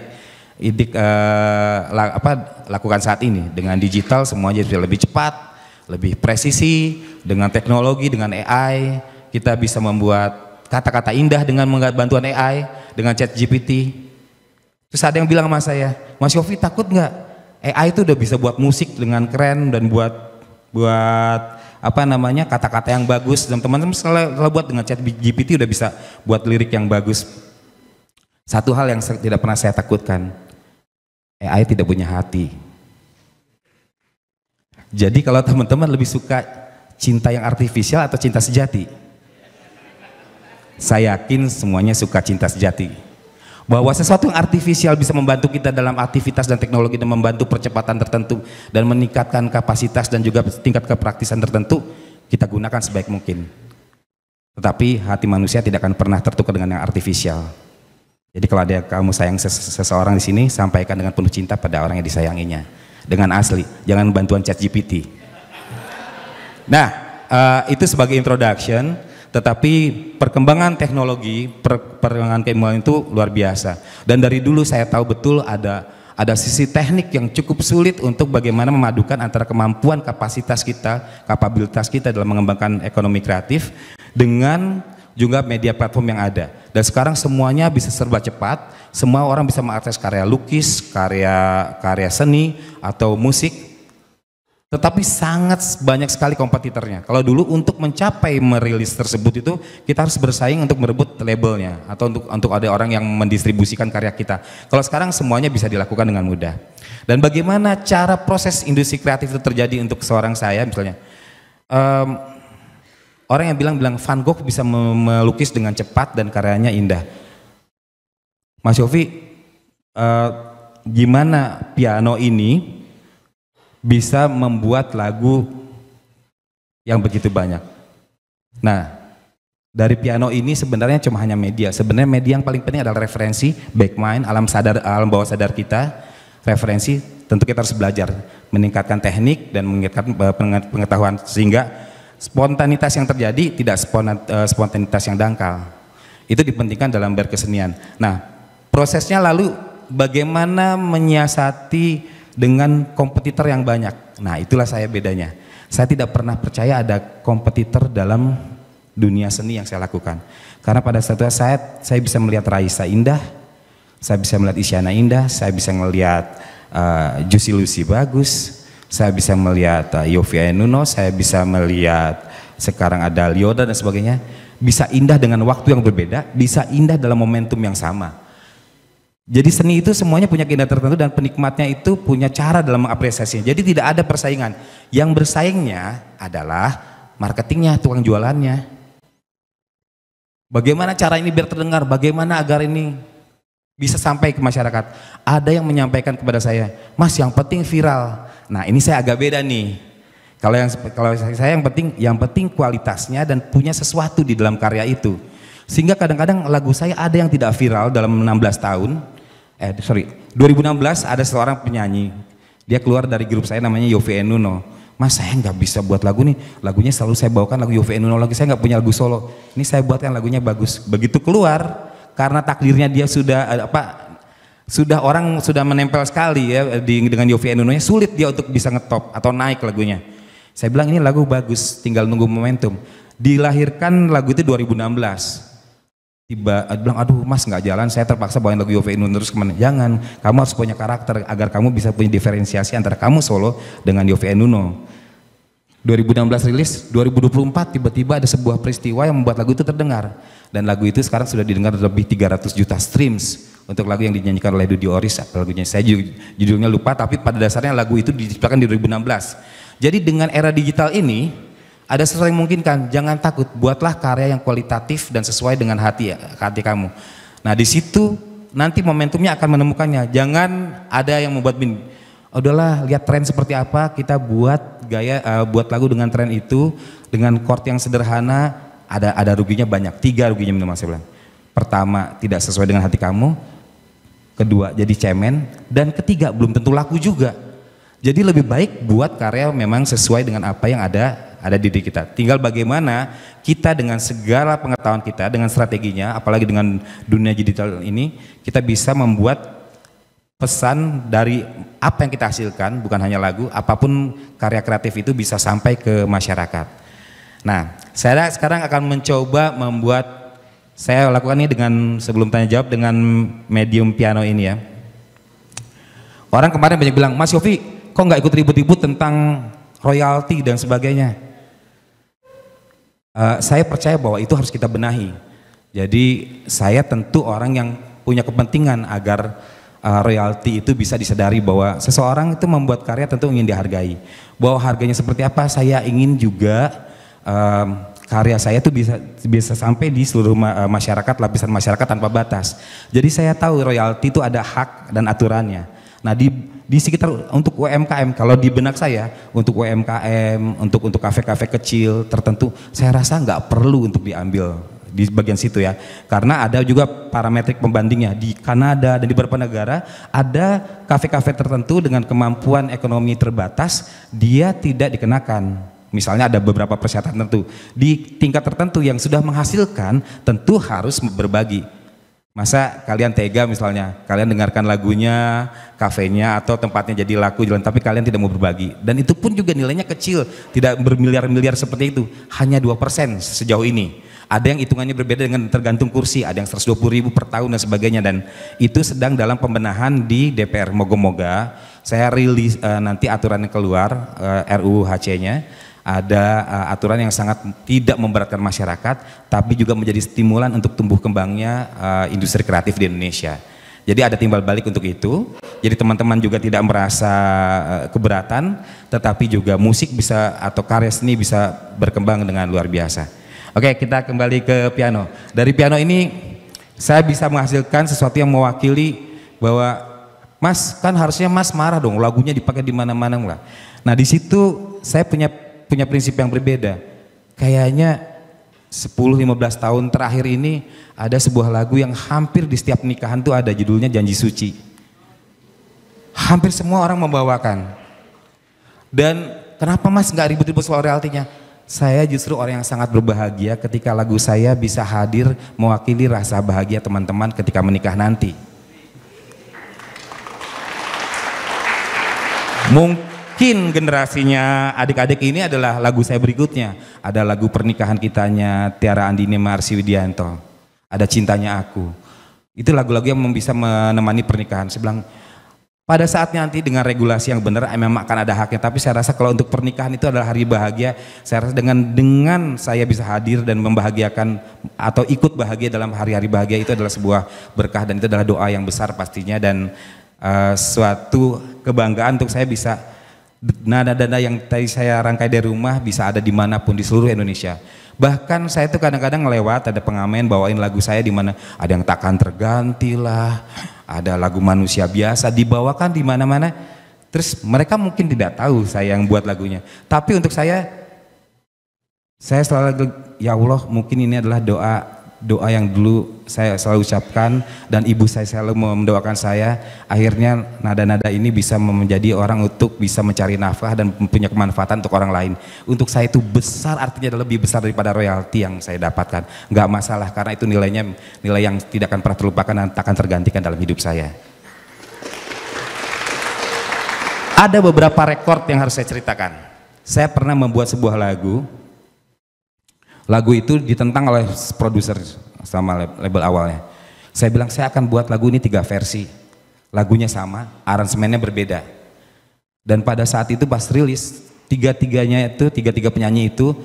lakukan saat ini. Dengan digital semuanya jadi lebih cepat, lebih presisi, dengan teknologi, dengan AI, kita bisa membuat kata-kata indah dengan bantuan AI, dengan ChatGPT. Terus ada yang bilang sama saya, Mas Yofi takut nggak? AI itu udah bisa buat musik dengan keren dan buat kata-kata yang bagus, dan teman-teman kalau buat dengan ChatGPT udah bisa buat lirik yang bagus. Satu hal yang tidak pernah saya takutkan, AI tidak punya hati. Jadi kalau teman-teman lebih suka cinta yang artifisial atau cinta sejati? Saya yakin semuanya suka cinta sejati. Bahwa sesuatu yang artifisial bisa membantu kita dalam aktivitas dan teknologi dan membantu percepatan tertentu dan meningkatkan kapasitas dan juga tingkat kepraktisan tertentu, kita gunakan sebaik mungkin. Tetapi hati manusia tidak akan pernah tertukar dengan yang artifisial. Jadi kalau ada kamu sayang seseorang di sini, sampaikan dengan penuh cinta pada orang yang disayanginya, dengan asli, jangan bantuan ChatGPT. Nah, itu sebagai introduction. Tetapi perkembangan teknologi, perkembangan keilmuan itu luar biasa. Dan dari dulu saya tahu betul ada ada sisi teknik yang cukup sulit untuk bagaimana memadukan antara kemampuan kapasitas kita, kapabilitas kita dalam mengembangkan ekonomi kreatif dengan juga media platform yang ada. Dan sekarang semuanya bisa serba cepat, semua orang bisa mengakses karya lukis, karya seni atau musik. Tetapi sangat banyak sekali kompetitornya. Kalau dulu untuk mencapai merilis tersebut itu kita harus bersaing untuk merebut labelnya atau untuk ada orang yang mendistribusikan karya kita. Kalau sekarang semuanya bisa dilakukan dengan mudah. Dan bagaimana cara proses industri kreatif itu terjadi untuk seorang saya misalnya. Orang yang bilang Van Gogh bisa melukis dengan cepat dan karyanya indah. Mas Yofi, gimana piano ini bisa membuat lagu yang begitu banyak? Nah, dari piano ini sebenarnya cuma hanya media. Sebenarnya media yang paling penting adalah referensi, back mind, alam bawah sadar kita. Referensi, tentu kita harus belajar, meningkatkan teknik dan meningkatkan pengetahuan sehingga spontanitas yang terjadi tidak spontanitas yang dangkal. Itu dipentingkan dalam berkesenian. Nah, prosesnya lalu bagaimana menyiasati dengan kompetitor yang banyak. Nah, itulah saya bedanya. Saya tidak pernah percaya ada kompetitor dalam dunia seni yang saya lakukan. Karena pada suatu saat saya bisa melihat Raisa indah, saya bisa melihat Isyana indah, saya bisa melihat Juicy Lucy bagus, saya bisa melihat Yovie Nuno, saya bisa melihat sekarang ada Lyoda dan sebagainya. Bisa indah dengan waktu yang berbeda, bisa indah dalam momentum yang sama. Jadi seni itu semuanya punya keindahan tertentu dan penikmatnya itu punya cara dalam mengapresiasinya. Jadi tidak ada persaingan. Yang bersaingnya adalah marketingnya, tukang jualannya. Bagaimana cara ini biar terdengar? Bagaimana agar ini bisa sampai ke masyarakat? Ada yang menyampaikan kepada saya, Mas yang penting viral. Nah ini saya agak beda nih. Kalau saya yang penting kualitasnya dan punya sesuatu di dalam karya itu. Sehingga kadang-kadang lagu saya ada yang tidak viral dalam 16 tahun. 2016 ada seorang penyanyi, dia keluar dari grup saya namanya Yovie Nuno. Mas saya nggak bisa buat lagu nih, lagunya selalu saya bawakan lagu Yovie Nuno lagi, saya nggak punya lagu solo. Ini saya buatkan lagunya bagus. Begitu keluar, karena takdirnya dia sudah orang sudah menempel sekali ya dengan Yovie Nuno, sulit dia untuk bisa ngetop atau naik lagunya. Saya bilang ini lagu bagus, tinggal nunggu momentum. Dilahirkan lagu itu 2016. Tiba bilang aduh mas nggak jalan, saya terpaksa bawain lagu Yovie Nuno terus kemana. Jangan, kamu harus punya karakter agar kamu bisa punya diferensiasi antara kamu solo dengan Yovie Nuno. 2016 rilis, 2024 tiba-tiba ada sebuah peristiwa yang membuat lagu itu terdengar. Dan lagu itu sekarang sudah didengar lebih 300 juta streams untuk lagu yang dinyanyikan oleh Dudy Oris. Lagunya saya judulnya lupa, tapi pada dasarnya lagu itu diciptakan di 2016. Jadi dengan era digital ini ada sesuatu yang memungkinkan, jangan takut, buatlah karya yang kualitatif dan sesuai dengan hati kamu. Nah di situ nanti momentumnya akan menemukannya. Jangan ada yang membuat udahlah lihat tren seperti apa, kita buat buat lagu dengan tren itu, dengan chord yang sederhana, ada ruginya banyak. 3 ruginya minimal saya bilang. Pertama, tidak sesuai dengan hati kamu. Kedua, jadi cemen. Dan ketiga, belum tentu laku juga. Jadi lebih baik buat karya memang sesuai dengan apa yang ada di diri kita. Tinggal bagaimana kita dengan segala pengetahuan kita, dengan strateginya, apalagi dengan dunia digital ini, kita bisa membuat pesan dari apa yang kita hasilkan, bukan hanya lagu, apapun karya kreatif itu bisa sampai ke masyarakat. Nah, saya sekarang akan mencoba membuat, saya lakukan ini dengan, sebelum tanya jawab, dengan medium piano ini ya. Orang kemarin banyak bilang, Mas Yofi, kok nggak ikut ribut-ribut tentang royalti dan sebagainya? Saya percaya bahwa itu harus kita benahi. Jadi saya tentu orang yang punya kepentingan agar royalti itu bisa disadari bahwa seseorang itu membuat karya tentu ingin dihargai. Bahwa harganya seperti apa, saya ingin juga karya saya itu bisa sampai di seluruh masyarakat, lapisan masyarakat tanpa batas. Jadi saya tahu royalti itu ada hak dan aturannya. Nah di sekitar untuk UMKM, kalau di benak saya untuk UMKM, untuk kafe-kafe kecil tertentu, saya rasa nggak perlu untuk diambil di bagian situ ya, karena ada juga parametrik pembandingnya. Di Kanada dan di beberapa negara ada kafe-kafe tertentu dengan kemampuan ekonomi terbatas, dia tidak dikenakan. Misalnya ada beberapa persyaratan tertentu. Di tingkat tertentu yang sudah menghasilkan tentu harus berbagi. Masa kalian tega misalnya, kalian dengarkan lagunya, kafenya atau tempatnya jadi laku jalan, tapi kalian tidak mau berbagi. Dan itu pun juga nilainya kecil, tidak bermiliar-miliar seperti itu, hanya 2% sejauh ini. Ada yang hitungannya berbeda dengan tergantung kursi, ada yang 120.000 per tahun dan sebagainya, dan itu sedang dalam pembenahan di DPR. Moga-moga saya rilis nanti aturannya keluar, RUU HC-nya, ada aturan yang sangat tidak memberatkan masyarakat, tapi juga menjadi stimulan untuk tumbuh kembangnya industri kreatif di Indonesia. Jadi ada timbal balik untuk itu, jadi teman-teman juga tidak merasa keberatan, tetapi juga musik bisa atau karya seni bisa berkembang dengan luar biasa. Oke, kita kembali ke piano. Dari piano ini saya bisa menghasilkan sesuatu yang mewakili bahwa Mas, kan harusnya Mas marah dong, lagunya dipakai di mana-mana lah. Nah, di situ saya punya prinsip yang berbeda. Kayaknya 10-15 tahun terakhir ini ada sebuah lagu yang hampir di setiap nikahan tuh ada, judulnya Janji Suci. Hampir semua orang membawakan. Dan kenapa Mas nggak ribut-ribut soal royaltinya? Saya justru orang yang sangat berbahagia ketika lagu saya bisa hadir mewakili rasa bahagia teman-teman ketika menikah nanti. Mungkin generasinya adik-adik ini adalah lagu saya berikutnya. Ada lagu pernikahan kitanya Tiara Andini Marsi Widianto. Ada Cintanya Aku. Itu lagu-lagu yang bisa menemani pernikahan. Saya bilang, pada saatnya nanti dengan regulasi yang benar memang akan ada haknya, tapi saya rasa kalau untuk pernikahan itu adalah hari bahagia. Saya rasa dengan saya bisa hadir dan membahagiakan atau ikut bahagia dalam hari-hari bahagia itu adalah sebuah berkah, dan itu adalah doa yang besar pastinya, dan suatu kebanggaan untuk saya bisa nada-nada yang tadi saya rangkai dari rumah bisa ada dimanapun di seluruh Indonesia. Bahkan saya tuh kadang-kadang ngelewat ada pengamen bawain lagu saya di mana ada yang Takkan Terganti lah, ada lagu Manusia Biasa dibawakan di mana-mana. Terus mereka mungkin tidak tahu saya yang buat lagunya. Tapi untuk saya selalu, ya Allah, mungkin ini adalah doa yang dulu saya selalu ucapkan dan ibu saya selalu mendoakan saya. Akhirnya nada-nada ini bisa menjadi orang untuk bisa mencari nafkah dan punya kemanfaatan untuk orang lain. Untuk saya itu besar, artinya adalah lebih besar daripada royalti yang saya dapatkan. Nggak masalah, karena itu nilainya nilai yang tidak akan pernah terlupakan dan tak akan tergantikan dalam hidup saya. Ada beberapa rekor yang harus saya ceritakan. Saya pernah membuat sebuah lagu. Lagu itu ditentang oleh produser sama label awalnya. Saya bilang saya akan buat lagu ini 3 versi. Lagunya sama, aransemennya berbeda. Dan pada saat itu pas rilis, tiga penyanyi itu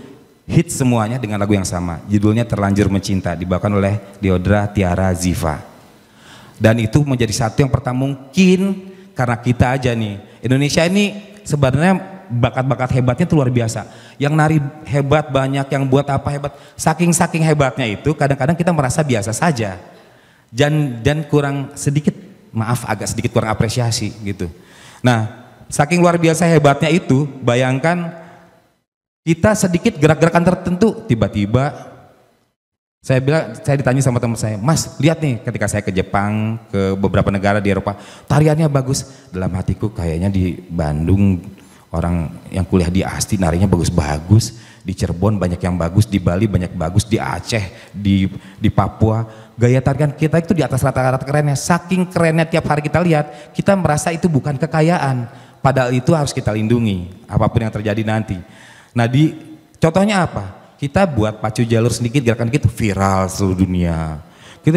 hit semuanya dengan lagu yang sama. Judulnya Terlanjur Mencinta, dibawakan oleh Diodra, Tiara, Ziva. Dan itu menjadi satu yang pertama mungkin karena kita aja nih. Indonesia ini sebenarnya bakat-bakat hebatnya itu luar biasa. Yang nari hebat banyak, yang buat apa hebat. Saking hebatnya itu kadang-kadang kita merasa biasa saja. Dan kurang sedikit, maaf agak sedikit kurang apresiasi gitu. Nah, saking luar biasa hebatnya itu, bayangkan kita sedikit gerak-gerakan tertentu tiba-tiba saya ditanya sama teman saya, Mas lihat nih ketika saya ke Jepang, ke beberapa negara di Eropa, tariannya bagus. Dalam hatiku kayaknya di Bandung orang yang kuliah di ASTI narinya bagus-bagus, di Cirebon banyak yang bagus, di Bali banyak bagus, di Aceh, di Papua, gaya tarian kita itu di atas rata-rata kerennya. Saking kerennya tiap hari kita lihat, kita merasa itu bukan kekayaan, padahal itu harus kita lindungi apapun yang terjadi nanti. Nah, contohnya apa? Kita buat pacu jalur sedikit, gerakan kita viral seluruh dunia. Kita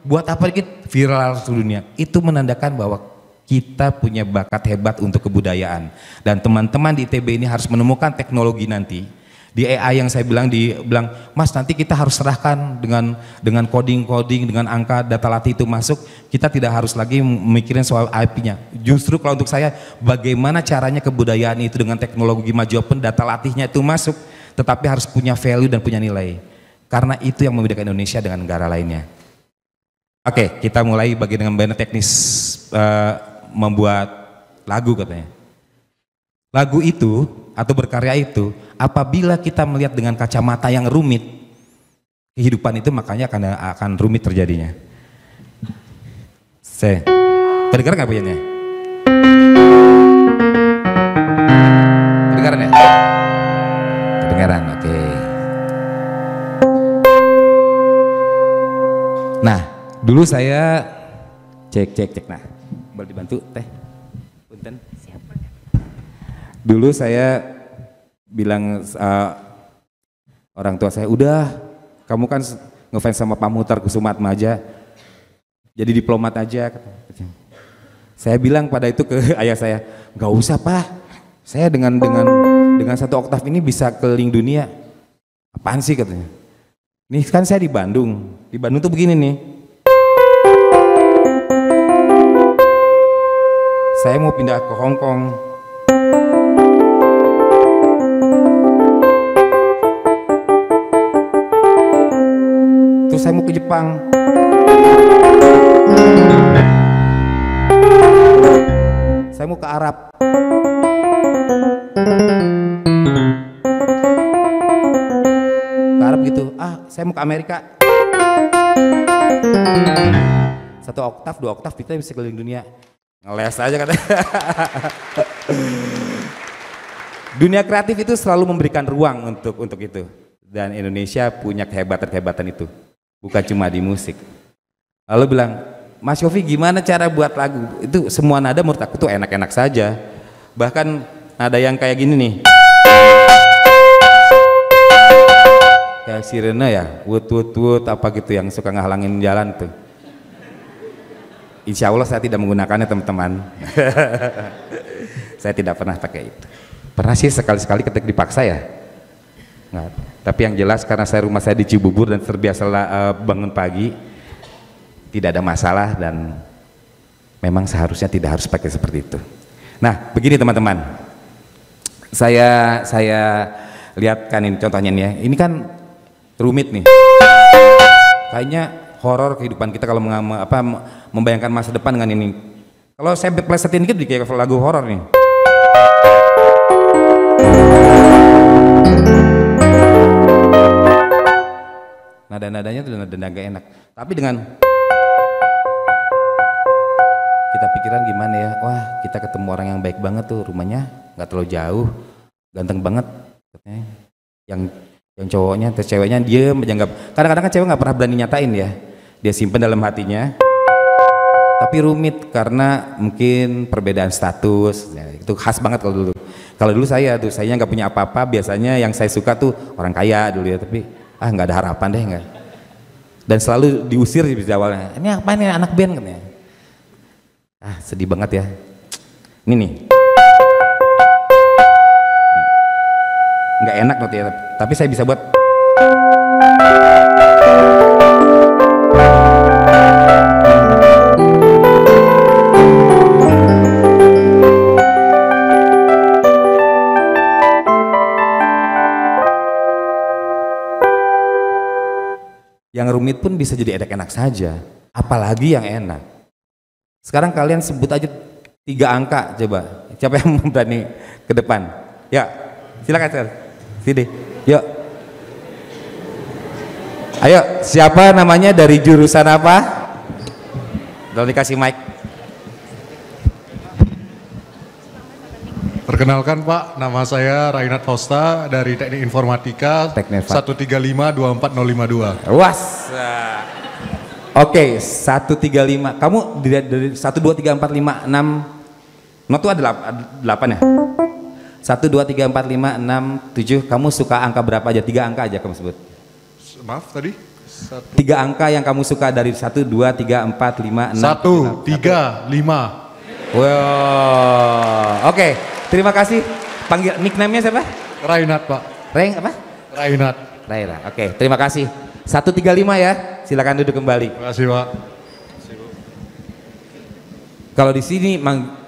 buat apa dikit viral seluruh dunia. Itu menandakan bahwa kita punya bakat hebat untuk kebudayaan. Dan teman-teman di ITB ini harus menemukan teknologi nanti. Di AI yang saya bilang, Mas nanti kita harus serahkan dengan coding, dengan angka data latih itu masuk. Kita tidak harus lagi mikirin soal IP-nya. Justru kalau untuk saya, bagaimana caranya kebudayaan itu dengan teknologi maju pun data latihnya itu masuk. Tetapi harus punya value dan punya nilai. Karena itu yang membedakan Indonesia dengan negara lainnya. Oke, kita mulai dengan teknis membuat lagu katanya. Lagu itu atau berkarya itu apabila kita melihat dengan kacamata yang rumit, kehidupan itu makanya akan rumit terjadinya. Kedengaran nggak punyanya? Kedengaran ya? Kedengaran, oke. Nah, Dulu saya cek. Nah, boleh dibantu teh? Punten. Dulu saya bilang orang tua saya, udah kamu kan ngefans sama Pak Muhtar Kusumaatmadja, jadi diplomat aja. Saya bilang pada itu ke ayah saya, nggak usah Pak, saya dengan satu oktav ini bisa keliling dunia. Apaan sih katanya? Nih kan saya di Bandung tuh begini nih. Saya mau pindah ke Hong Kong. Terus saya mau ke Jepang. Saya mau ke Arab. Ke Arab gitu. Saya mau ke Amerika. Satu oktav, 2 oktav kita bisa keliling dunia. Ngeles aja katanya. Dunia kreatif itu selalu memberikan ruang untuk itu. Dan Indonesia punya kehebatan itu. Bukan cuma di musik. Lalu bilang, Mas Yofi gimana cara buat lagu? Itu semua nada menurut aku tuh enak-enak saja. Bahkan nada yang kayak gini nih. Kayak sirene ya, wut apa gitu yang suka ngehalangin jalan tuh. Insya Allah saya tidak menggunakannya teman-teman. Saya tidak pernah pakai itu. Pernah sih sekali-sekali ketika dipaksa ya. Nggak. Tapi yang jelas karena rumah saya di Cibubur dan terbiasa bangun pagi, tidak ada masalah dan memang seharusnya tidak harus pakai seperti itu. Nah begini teman-teman, saya lihatkan ini contohnya nih ya. Ini kan rumit nih. Kayaknya horor kehidupan kita kalau membayangkan masa depan dengan ini. Kalau saya plesetin dikit kayak lagu horor nih. Nada-nadanya tuh nada gak enak. Tapi dengan kita pikiran gimana ya, wah kita ketemu orang yang baik banget tuh, rumahnya nggak terlalu jauh, ganteng banget. Yang cowoknya, ceweknya dia menjanggap. Kadang-kadang kan cewek nggak pernah berani nyatain ya. Dia simpen dalam hatinya, tapi rumit karena mungkin perbedaan status ya, itu khas banget kalau dulu saya nggak punya apa-apa, biasanya yang saya suka tuh orang kaya dulu ya, tapi nggak ada harapan deh, nggak, dan selalu diusir di awalnya, ini apa nih anak band katanya, sedih banget ya, ini nih nggak enak not ya, tapi saya bisa buat. Yang rumit pun bisa jadi enak-enak saja, apalagi yang enak. Sekarang kalian sebut aja 3 angka, coba. Siapa yang berani ke depan? Ya, silakan Sir. Sini, yuk. Ayo, siapa namanya, dari jurusan apa? Tolong dikasih mic. Perkenalkan Pak, nama saya Rainat Fausta dari Teknik Informatika 135-24052. Was. Oke, 135. Kamu dari 1, 2, 3, 4, 5, 6. Not itu ada 8 ya? 1, 2, 3, 4, 5, 6, 7. Kamu suka angka berapa aja? 3 angka aja kamu sebut. Maaf tadi? 3 angka yang kamu suka dari 1, 2, 3, 4, 5, 6. 1, 3, 5. Wow. Oke, terima kasih. Panggil nickname-nya siapa? Rainat Pak. Apa? Rainat. Raira. Oke, terima kasih. 135 ya. Silakan duduk kembali. Terima kasih Pak. Kalau di sini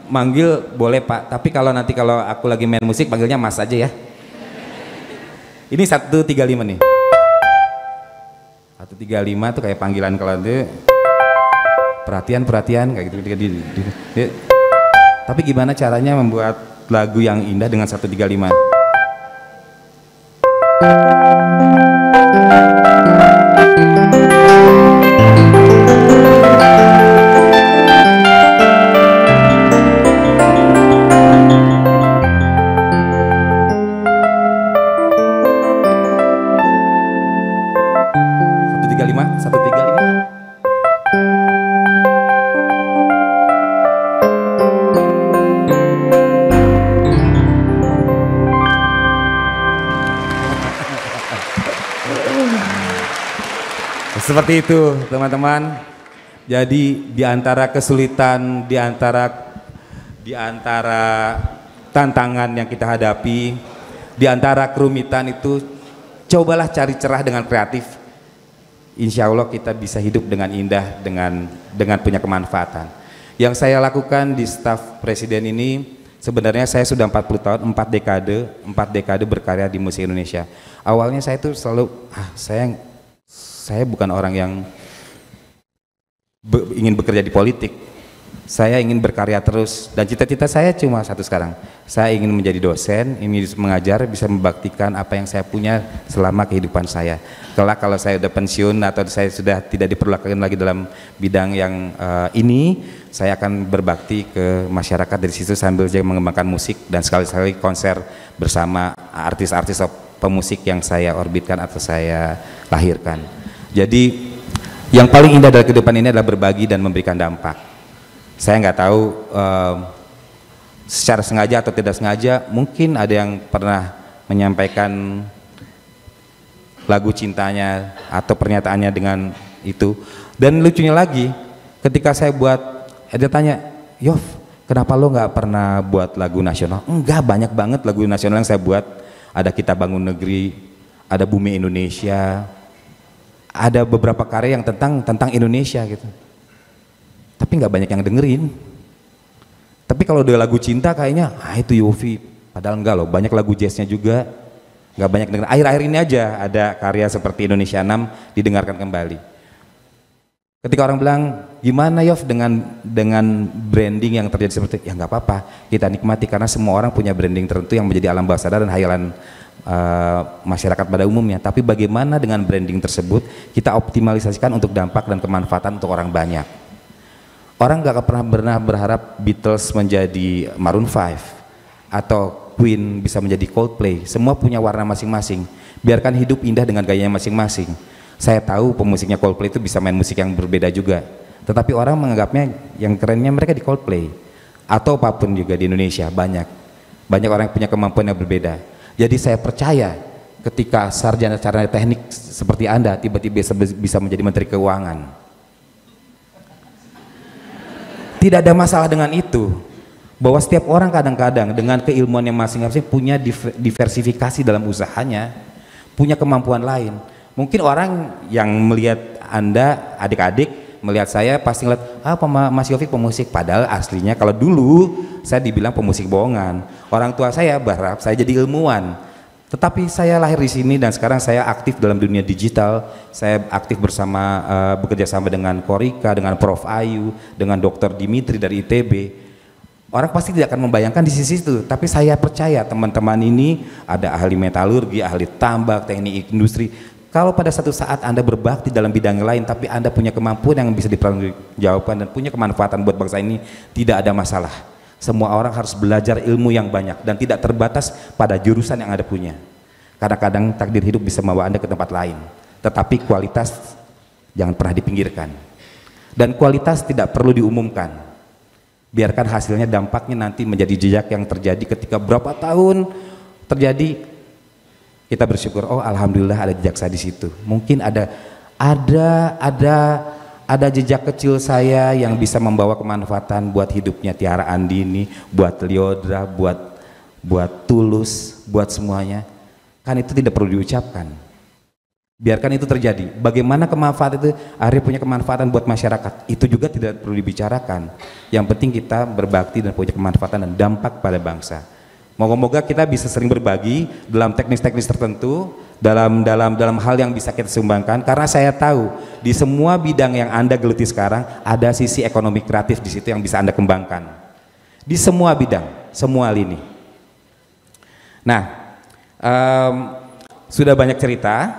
manggil boleh Pak, tapi kalau nanti kalau aku lagi main musik panggilnya Mas aja ya. Ini 135 nih. 135 tuh kayak panggilan kalau itu perhatian kayak gitu. Tapi gimana caranya membuat lagu yang indah dengan 135? Seperti itu teman-teman. Jadi di antara kesulitan, di antara tantangan yang kita hadapi, di antara kerumitan itu, cobalah cari cerah dengan kreatif. Insya Allah kita bisa hidup dengan indah, dengan punya kemanfaatan. Yang saya lakukan di staf presiden ini, sebenarnya saya sudah 40 tahun, 4 dekade berkarya di musik Indonesia. Awalnya saya itu selalu, saya bukan orang yang ingin bekerja di politik. Saya ingin berkarya terus, dan cita-cita saya cuma satu sekarang. Saya ingin menjadi dosen, ingin mengajar, bisa membaktikan apa yang saya punya selama kehidupan saya. Kelak kalau saya udah pensiun atau saya sudah tidak diperlukan lagi dalam bidang yang ini, saya akan berbakti ke masyarakat dari situ sambil juga mengembangkan musik dan sekali-sekali konser bersama artis-artis pemusik yang saya orbitkan atau saya lahirkan. Jadi yang paling indah dari kehidupan ini adalah berbagi dan memberikan dampak. Saya nggak tahu secara sengaja atau tidak sengaja, mungkin ada yang pernah menyampaikan lagu cintanya atau pernyataannya dengan itu. Dan lucunya lagi, ketika saya buat, dia tanya, Yof, kenapa lo nggak pernah buat lagu nasional? Enggak, banyak banget lagu nasional yang saya buat. Ada Kita Bangun Negeri, ada Bumi Indonesia, ada beberapa karya yang tentang Indonesia gitu. Tapi nggak banyak yang dengerin. Tapi kalau udah lagu cinta kayaknya, itu Yofi. Padahal enggak loh, banyak lagu jazznya juga nggak banyak dengerin. Akhir-akhir ini aja ada karya seperti Indonesia 6 didengarkan kembali. Ketika orang bilang, gimana Yof dengan branding yang terjadi seperti itu? Ya nggak apa-apa, kita nikmati karena semua orang punya branding tertentu yang menjadi alam bawah sadar dan hayalan masyarakat pada umumnya. Tapi bagaimana dengan branding tersebut kita optimalisasikan untuk dampak dan kemanfaatan untuk orang banyak. Orang gak pernah berharap Beatles menjadi Maroon 5 atau Queen bisa menjadi Coldplay. Semua punya warna masing-masing. Biarkan hidup indah dengan gayanya masing-masing. Saya tahu pemusiknya Coldplay itu bisa main musik yang berbeda juga, tetapi orang menganggapnya yang kerennya mereka di Coldplay atau apapun juga di Indonesia. Banyak orang yang punya kemampuan yang berbeda. Jadi saya percaya ketika sarjana teknik seperti Anda tiba-tiba bisa menjadi Menteri Keuangan, tidak ada masalah dengan itu. Bahwa setiap orang kadang-kadang dengan keilmuan yang masing-masing punya diversifikasi dalam usahanya, punya kemampuan lain. Mungkin orang yang melihat Anda, adik-adik, melihat saya pasti ngeliat, Mas Yofi pemusik. Padahal aslinya kalau dulu saya dibilang pemusik bohongan. Orang tua saya berharap saya jadi ilmuwan. Tetapi saya lahir di sini dan sekarang saya aktif dalam dunia digital. Saya aktif bekerja sama dengan Korika, dengan Prof Ayu, dengan Dr. Dimitri dari ITB. Orang pasti tidak akan membayangkan di sisi itu, tapi saya percaya teman-teman ini ada ahli metalurgi, ahli tambak, teknik industri. Kalau pada satu saat Anda berbakti dalam bidang lain, tapi Anda punya kemampuan yang bisa dipertanggungjawabkan dan punya kemanfaatan buat bangsa ini, tidak ada masalah. Semua orang harus belajar ilmu yang banyak dan tidak terbatas pada jurusan yang Anda punya. Kadang-kadang takdir hidup bisa membawa Anda ke tempat lain, tetapi kualitas jangan pernah dipinggirkan. Dan kualitas tidak perlu diumumkan. Biarkan hasilnya, dampaknya nanti menjadi jejak yang terjadi ketika berapa tahun terjadi. Kita bersyukur, oh alhamdulillah ada jejak saya di situ. Mungkin ada jejak kecil saya yang bisa membawa kemanfaatan buat hidupnya Tiara Andini, buat Liodra, buat Tulus, buat semuanya. Kan itu tidak perlu diucapkan. Biarkan itu terjadi. Bagaimana kemanfaatan itu akhirnya punya kemanfaatan buat masyarakat, itu juga tidak perlu dibicarakan. Yang penting kita berbakti dan punya kemanfaatan dan dampak pada bangsa. Moga-moga kita bisa sering berbagi dalam teknis-teknis tertentu, dalam hal yang bisa kita sumbangkan, karena saya tahu di semua bidang yang Anda geluti sekarang ada sisi ekonomi kreatif di situ yang bisa Anda kembangkan. Di semua bidang, semua lini. Nah, sudah banyak cerita,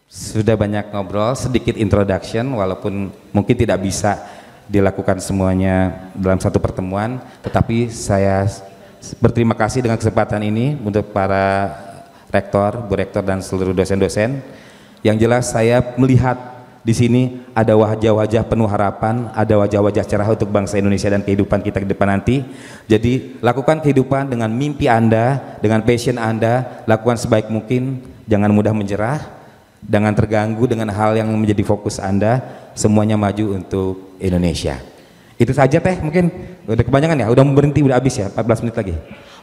sudah banyak ngobrol, sedikit introduction, walaupun mungkin tidak bisa dilakukan semuanya dalam satu pertemuan, tetapi saya berterima kasih dengan kesempatan ini untuk para rektor, bu rektor dan seluruh dosen-dosen. Yang jelas saya melihat di sini ada wajah-wajah penuh harapan, ada wajah-wajah cerah untuk bangsa Indonesia dan kehidupan kita ke depan nanti. Jadi lakukan kehidupan dengan mimpi Anda, dengan passion Anda, lakukan sebaik mungkin, jangan mudah menyerah. Jangan terganggu dengan hal yang menjadi fokus Anda, semuanya maju untuk Indonesia. Itu saja Teh, mungkin udah kebanyakan ya, udah berhenti, udah habis ya, 14 menit lagi.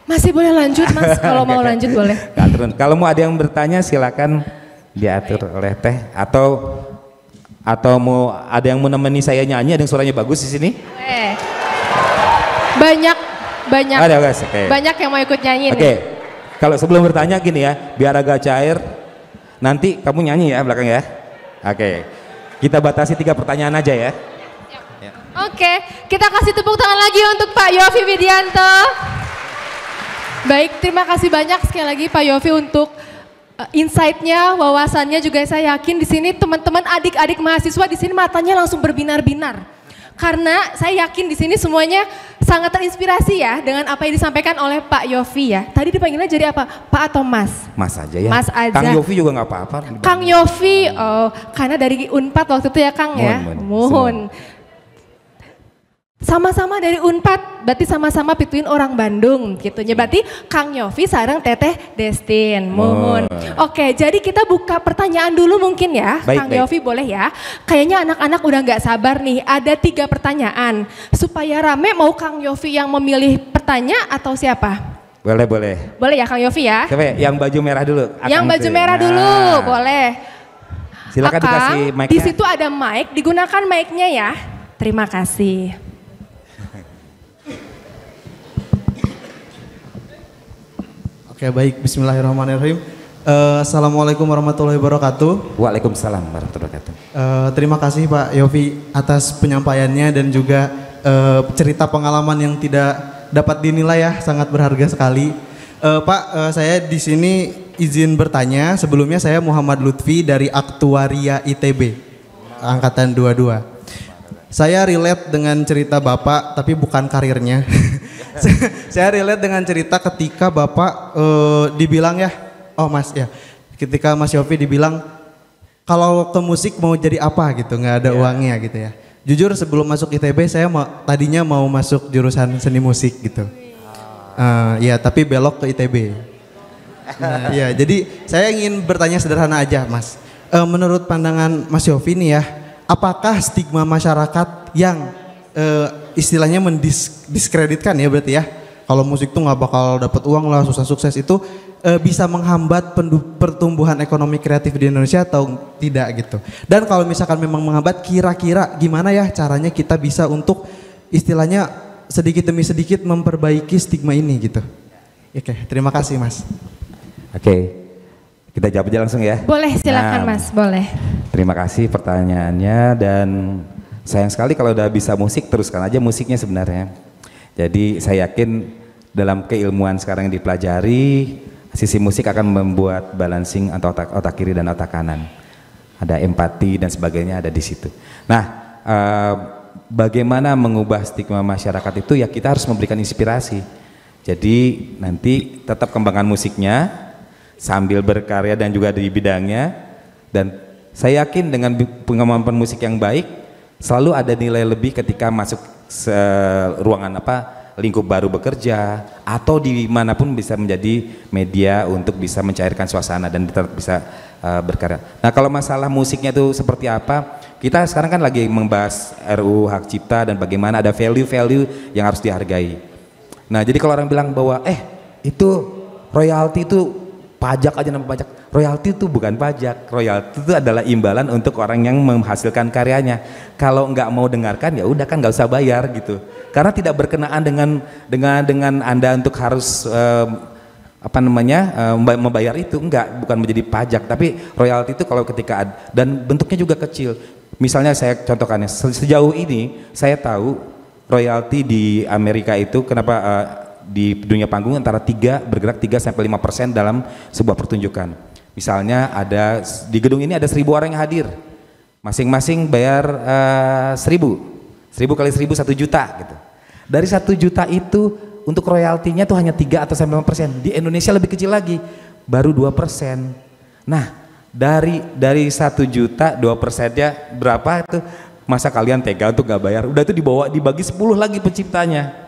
Masih boleh lanjut Mas, kalau mau lanjut boleh. Kalau mau ada yang bertanya silakan diatur oleh Teh, atau mau ada yang mau nemeni saya nyanyi, ada yang suaranya bagus di sini? Banyak Ada guys, okay. Banyak yang mau ikut nyanyi Oke. Kalau sebelum bertanya gini ya, biar agak cair, nanti kamu nyanyi ya belakang ya. Oke. Kita batasi 3 pertanyaan aja ya. Oke, kita kasih tepuk tangan lagi untuk Pak Yofi Widianto. Baik, terima kasih banyak sekali lagi Pak Yofi untuk insight-nya, wawasannya, juga saya yakin di sini teman-teman adik-adik mahasiswa di sini matanya langsung berbinar-binar. Karena saya yakin di sini semuanya sangat terinspirasi ya dengan apa yang disampaikan oleh Pak Yofi ya. Tadi dipanggilnya jadi apa? Pak atau Mas? Mas aja ya. Mas aja. Kang Yofi juga nggak apa-apa. Kang Yofi, oh karena dari Unpad waktu itu ya Kang ya. Mohon. Sama-sama dari Unpad, berarti sama-sama pituin orang Bandung gitu. Berarti Kang Yofi sareng Teteh Destin, mohon. Oke, jadi kita buka pertanyaan dulu mungkin ya. Kang Yofi boleh ya. Kayaknya anak-anak udah nggak sabar nih, ada 3 pertanyaan. Supaya rame mau Kang Yofi yang memilih pertanyaan atau siapa? Boleh. Boleh ya Kang Yofi ya? Coba yang baju merah dulu. Yang baju merah dulu, boleh. Silakan dikasih mic-nya. Di situ ada mic, digunakan mic-nya ya. Terima kasih. Oke baik, bismillahirrahmanirrahim. Assalamualaikum warahmatullahi wabarakatuh. Waalaikumsalam warahmatullahi wabarakatuh. Terima kasih Pak Yofi atas penyampaiannya dan juga cerita pengalaman yang tidak dapat dinilai ya, sangat berharga sekali. Pak, saya di sini izin bertanya. Sebelumnya saya Muhammad Lutfi dari Aktuaria ITB, angkatan 22. Saya relate dengan cerita Bapak, tapi bukan karirnya. Saya relate dengan cerita ketika Bapak dibilang ya, oh Mas ya, ketika Mas Yofi dibilang kalau ke musik mau jadi apa gitu, nggak ada uangnya gitu ya. Jujur sebelum masuk ITB saya tadinya mau masuk jurusan seni musik gitu. Ya tapi belok ke ITB. Nah, ya jadi saya ingin bertanya sederhana aja Mas. Menurut pandangan Mas Yofi nih ya, apakah stigma masyarakat yang istilahnya mendiskreditkan ya berarti ya, kalau musik tuh nggak bakal dapat uang lah, susah sukses, itu bisa menghambat pertumbuhan ekonomi kreatif di Indonesia atau tidak gitu? Dan kalau misalkan memang menghambat, kira-kira gimana ya caranya kita bisa untuk istilahnya sedikit demi sedikit memperbaiki stigma ini gitu? Oke, terima kasih Mas. Oke, kita jawab aja langsung ya. Boleh, silakan Mas, boleh. Terima kasih pertanyaannya, dan sayang sekali kalau udah bisa musik, teruskan aja musiknya sebenarnya. Jadi saya yakin dalam keilmuan sekarang yang dipelajari, sisi musik akan membuat balancing antara otak kiri dan otak kanan. Ada empati dan sebagainya ada di situ. Nah, bagaimana mengubah stigma masyarakat itu ya kita harus memberikan inspirasi. Jadi nanti tetap kembangkan musiknya sambil berkarya dan juga di bidangnya, dan saya yakin dengan pengembangan musik yang baik selalu ada nilai lebih ketika masuk ruangan lingkup baru bekerja atau dimanapun bisa menjadi media untuk bisa mencairkan suasana dan tetap bisa berkarya. Nah kalau masalah musiknya itu seperti apa, kita sekarang kan lagi membahas RUU Hak Cipta dan bagaimana ada value-value yang harus dihargai. Nah jadi kalau orang bilang bahwa itu royalti itu pajak aja, nama pajak. Royalti itu bukan pajak, royalti itu adalah imbalan untuk orang yang menghasilkan karyanya. Kalau nggak mau dengarkan ya udah kan nggak usah bayar gitu. Karena tidak berkenaan dengan Anda untuk harus membayar itu, bukan menjadi pajak. Tapi royalti itu kalau ketika dan bentuknya juga kecil. Misalnya saya contohkannya, sejauh ini saya tahu royalti di Amerika itu kenapa di dunia panggung antara 3 sampai 5% dalam sebuah pertunjukan. Misalnya ada di gedung ini ada 1.000 orang yang hadir, masing-masing bayar 1.000 kali 1.000 1 juta gitu. Dari 1 juta itu untuk royaltinya tuh hanya 3 atau 5%. Di Indonesia lebih kecil lagi, baru 2%. Nah dari 1 juta 2%-nya berapa itu? Masa kalian tega untuk nggak bayar? Udah itu dibagi 10 lagi penciptanya.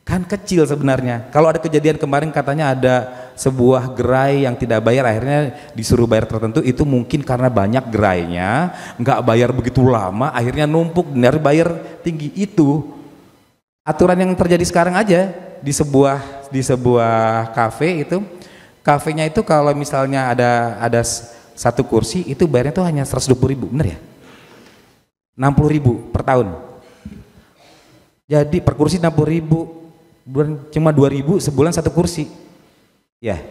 kan kecil sebenarnya. Kalau ada kejadian kemarin katanya ada sebuah gerai yang tidak bayar, akhirnya disuruh bayar tertentu, itu mungkin karena banyak gerainya, nggak bayar begitu lama, akhirnya numpuk dan bayar tinggi. Itu aturan yang terjadi sekarang aja di sebuah kafe itu. Kafenya itu kalau misalnya ada satu kursi itu bayarnya tuh hanya 120.000, bener ya? 60.000 per tahun. Jadi per kursi 60.000. Cuma 2.000 sebulan satu kursi ya,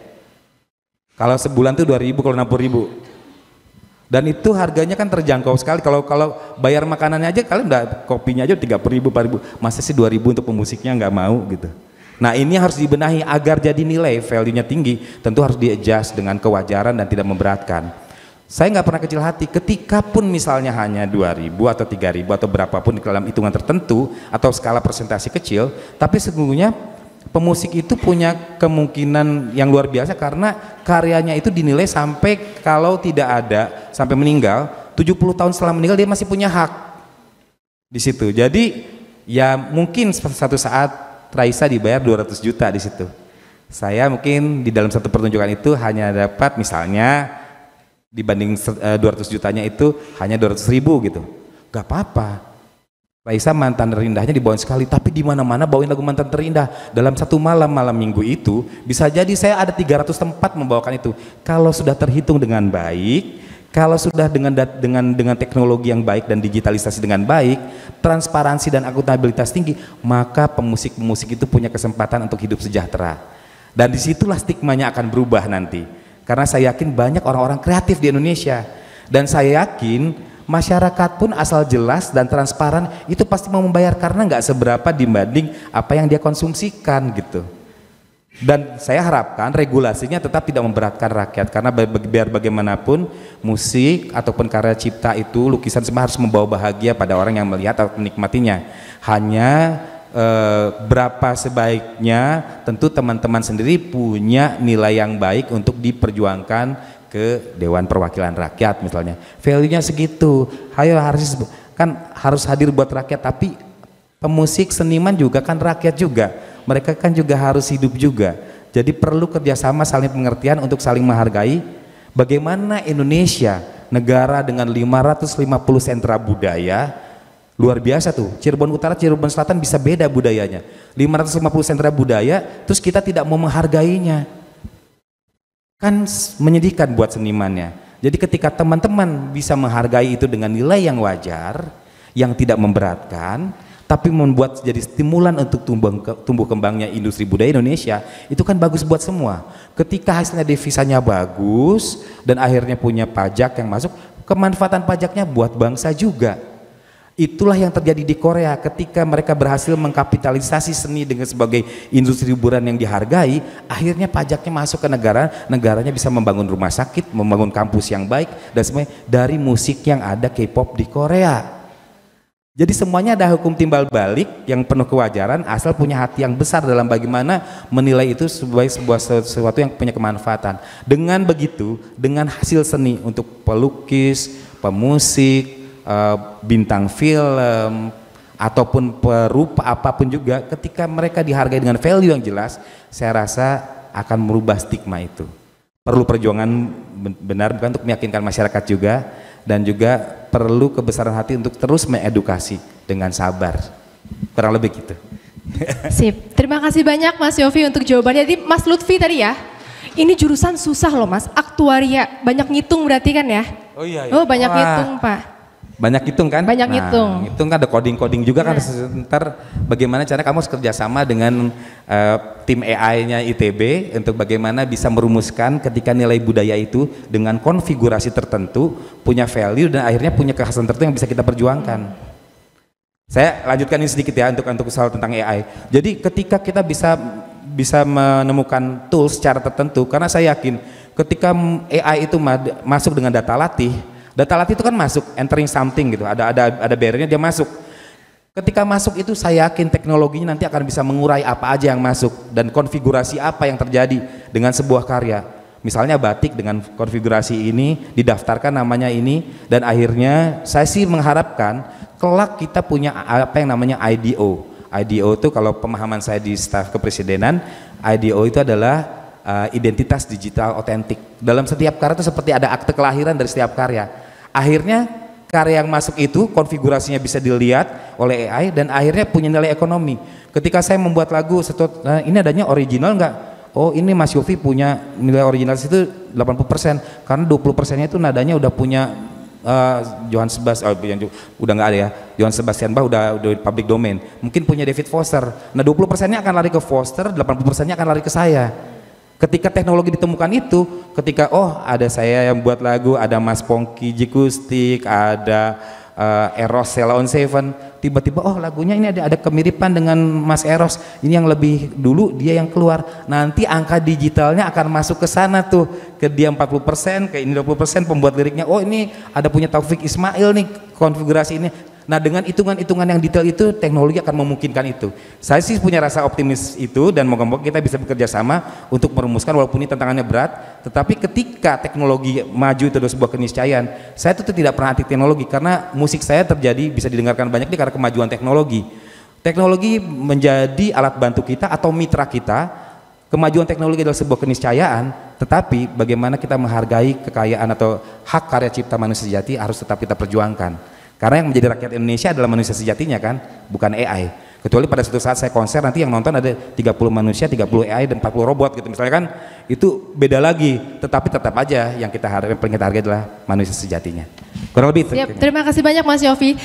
kalau sebulan tuh 2.000, kalau 60.000, dan itu harganya kan terjangkau sekali. Kalau bayar makanannya aja kalian udah, kopinya aja 30.000, 4.000, masa sih 2.000 untuk pemusiknya, nggak mau gitu. Nah ini harus dibenahi agar jadi nilai value-nya tinggi, tentu harus di-adjust dengan kewajaran dan tidak memberatkan. Saya nggak pernah kecil hati ketika pun misalnya hanya 2.000 atau 3.000 atau berapapun dalam hitungan tertentu atau skala presentasi kecil, tapi sesungguhnya pemusik itu punya kemungkinan yang luar biasa karena karyanya itu dinilai sampai kalau tidak ada sampai meninggal, 70 tahun setelah meninggal dia masih punya hak di situ. Jadi ya mungkin satu saat Raisa dibayar 200 juta di situ. Saya mungkin di dalam satu pertunjukan itu hanya dapat misalnya dibanding 200 jutanya itu hanya 200.000 gitu. Gak apa-apa. Raisa mantan terindahnya dibawain sekali, tapi di mana-mana bawain lagu mantan terindah. Dalam satu malam minggu itu bisa jadi saya ada 300 tempat membawakan itu. Kalau sudah terhitung dengan baik, kalau sudah dengan teknologi yang baik dan digitalisasi dengan baik, transparansi dan akuntabilitas tinggi, maka pemusik-pemusik itu punya kesempatan untuk hidup sejahtera. Dan disitulah stigmanya akan berubah nanti. Karena saya yakin banyak orang-orang kreatif di Indonesia, dan saya yakin masyarakat pun asal jelas dan transparan itu pasti mau membayar karena nggak seberapa dibanding apa yang dia konsumsikan gitu. Dan saya harapkan regulasinya tetap tidak memberatkan rakyat, karena biar bagaimanapun musik ataupun karya cipta itu, lukisan semua harus membawa bahagia pada orang yang melihat atau menikmatinya. Hanya berapa sebaiknya tentu teman-teman sendiri punya nilai yang baik untuk diperjuangkan ke Dewan Perwakilan Rakyat misalnya. Value-nya segitu, ayo harus hadir buat rakyat, tapi pemusik seniman juga kan rakyat juga, mereka kan juga harus hidup juga. Jadi perlu kerjasama, saling pengertian untuk saling menghargai. Bagaimana Indonesia, negara dengan 550 sentra budaya, luar biasa tuh, Cirebon Utara, Cirebon Selatan bisa beda budayanya, 550 sentra budaya, terus kita tidak mau menghargainya, kan menyedihkan buat senimannya. Jadi ketika teman-teman bisa menghargai itu dengan nilai yang wajar, yang tidak memberatkan, tapi membuat jadi stimulan untuk tumbuh kembangnya industri budaya Indonesia, itu kan bagus buat semua. Ketika hasilnya devisanya bagus dan akhirnya punya pajak yang masuk, kemanfaatan pajaknya buat bangsa juga. Itulah yang terjadi di Korea ketika mereka berhasil mengkapitalisasi seni dengan sebagai industri hiburan yang dihargai, akhirnya pajaknya masuk ke negara, negaranya bisa membangun rumah sakit, membangun kampus yang baik, dan semuanya dari musik yang ada K-pop di Korea. Jadi semuanya ada hukum timbal balik yang penuh kewajaran, asal punya hati yang besar dalam bagaimana menilai itu sebagai sesuatu yang punya kemanfaatan. Dengan begitu, dengan hasil seni untuk pelukis, pemusik, bintang film ataupun perupa apapun juga, ketika mereka dihargai dengan value yang jelas, saya rasa akan merubah stigma itu. Perlu perjuangan benar bukan untuk meyakinkan masyarakat juga, dan juga perlu kebesaran hati untuk terus mengedukasi dengan sabar, kurang lebih gitu. Sip, terima kasih banyak Mas Yofi untuk jawabannya. Jadi Mas Lutfi tadi ya, ini jurusan susah loh Mas, aktuaria, banyak ngitung berarti kan ya? Oh iya, Oh banyak ngitung Pak. Banyak hitung kan? Banyak hitung. Hitung kan ada coding juga kan. Ntar bagaimana cara kamu harus kerjasama dengan tim AI-nya ITB untuk bagaimana bisa merumuskan ketika nilai budaya itu dengan konfigurasi tertentu punya value dan akhirnya punya kekhasan tertentu yang bisa kita perjuangkan. Saya lanjutkan ini sedikit ya untuk soal tentang AI. Jadi ketika kita bisa menemukan tools secara tertentu, karena saya yakin ketika AI itu masuk dengan data latih itu kan masuk, entering something gitu, ada barriernya, dia masuk. Ketika masuk itu saya yakin teknologinya nanti akan bisa mengurai apa aja yang masuk dan konfigurasi apa yang terjadi dengan sebuah karya. Misalnya batik dengan konfigurasi ini, didaftarkan namanya ini, dan akhirnya saya sih mengharapkan kelak kita punya apa yang namanya IDO, IDO itu kalau pemahaman saya di staf kepresidenan, IDO itu adalah identitas digital otentik. Dalam setiap karya itu seperti ada akte kelahiran dari setiap karya. Akhirnya karya yang masuk itu konfigurasinya bisa dilihat oleh AI dan akhirnya punya nilai ekonomi. Ketika saya membuat lagu, ini adanya original nggak? Oh ini Mas Yofi punya nilai original itu 80%, karena 20%-nya itu nadanya udah punya Johann Sebastian, udah nggak ada ya. Johann Sebastian Bach udah public domain. Mungkin punya David Foster. Nah 20%-nya akan lari ke Foster, 80%-nya akan lari ke saya. Ketika teknologi ditemukan itu, ketika ada saya yang buat lagu, ada Mas Pongki Jikustik, ada Eros Sela on Seven, tiba-tiba lagunya ini ada kemiripan dengan Mas Eros, ini yang lebih dulu dia yang keluar, nanti angka digitalnya akan masuk ke sana tuh, ke dia 40%, ke ini 20%, pembuat liriknya ini ada punya Taufik Ismail nih konfigurasi ini. Nah dengan hitungan-hitungan yang detail itu teknologi akan memungkinkan itu. Saya sih punya rasa optimis itu dan moga-moga kita bisa bekerja sama untuk merumuskan, walaupun ini tantangannya berat, tetapi ketika teknologi maju itu adalah sebuah keniscayaan. Saya tuh tidak pernah anti teknologi karena musik saya terjadi bisa didengarkan banyak nih karena kemajuan teknologi. Teknologi menjadi alat bantu kita atau mitra kita. Kemajuan teknologi adalah sebuah keniscayaan, tetapi bagaimana kita menghargai kekayaan atau hak karya cipta manusia sejati harus tetap kita perjuangkan. Karena yang menjadi rakyat Indonesia adalah manusia sejatinya kan, bukan AI. Kecuali pada suatu saat saya konser nanti yang nonton ada 30 manusia, 30 AI dan 40 robot gitu misalnya kan, itu beda lagi. Tetapi tetap aja yang paling kita hargai adalah manusia sejatinya. Kurang lebih. Siap, terima kasih banyak Mas Yofi.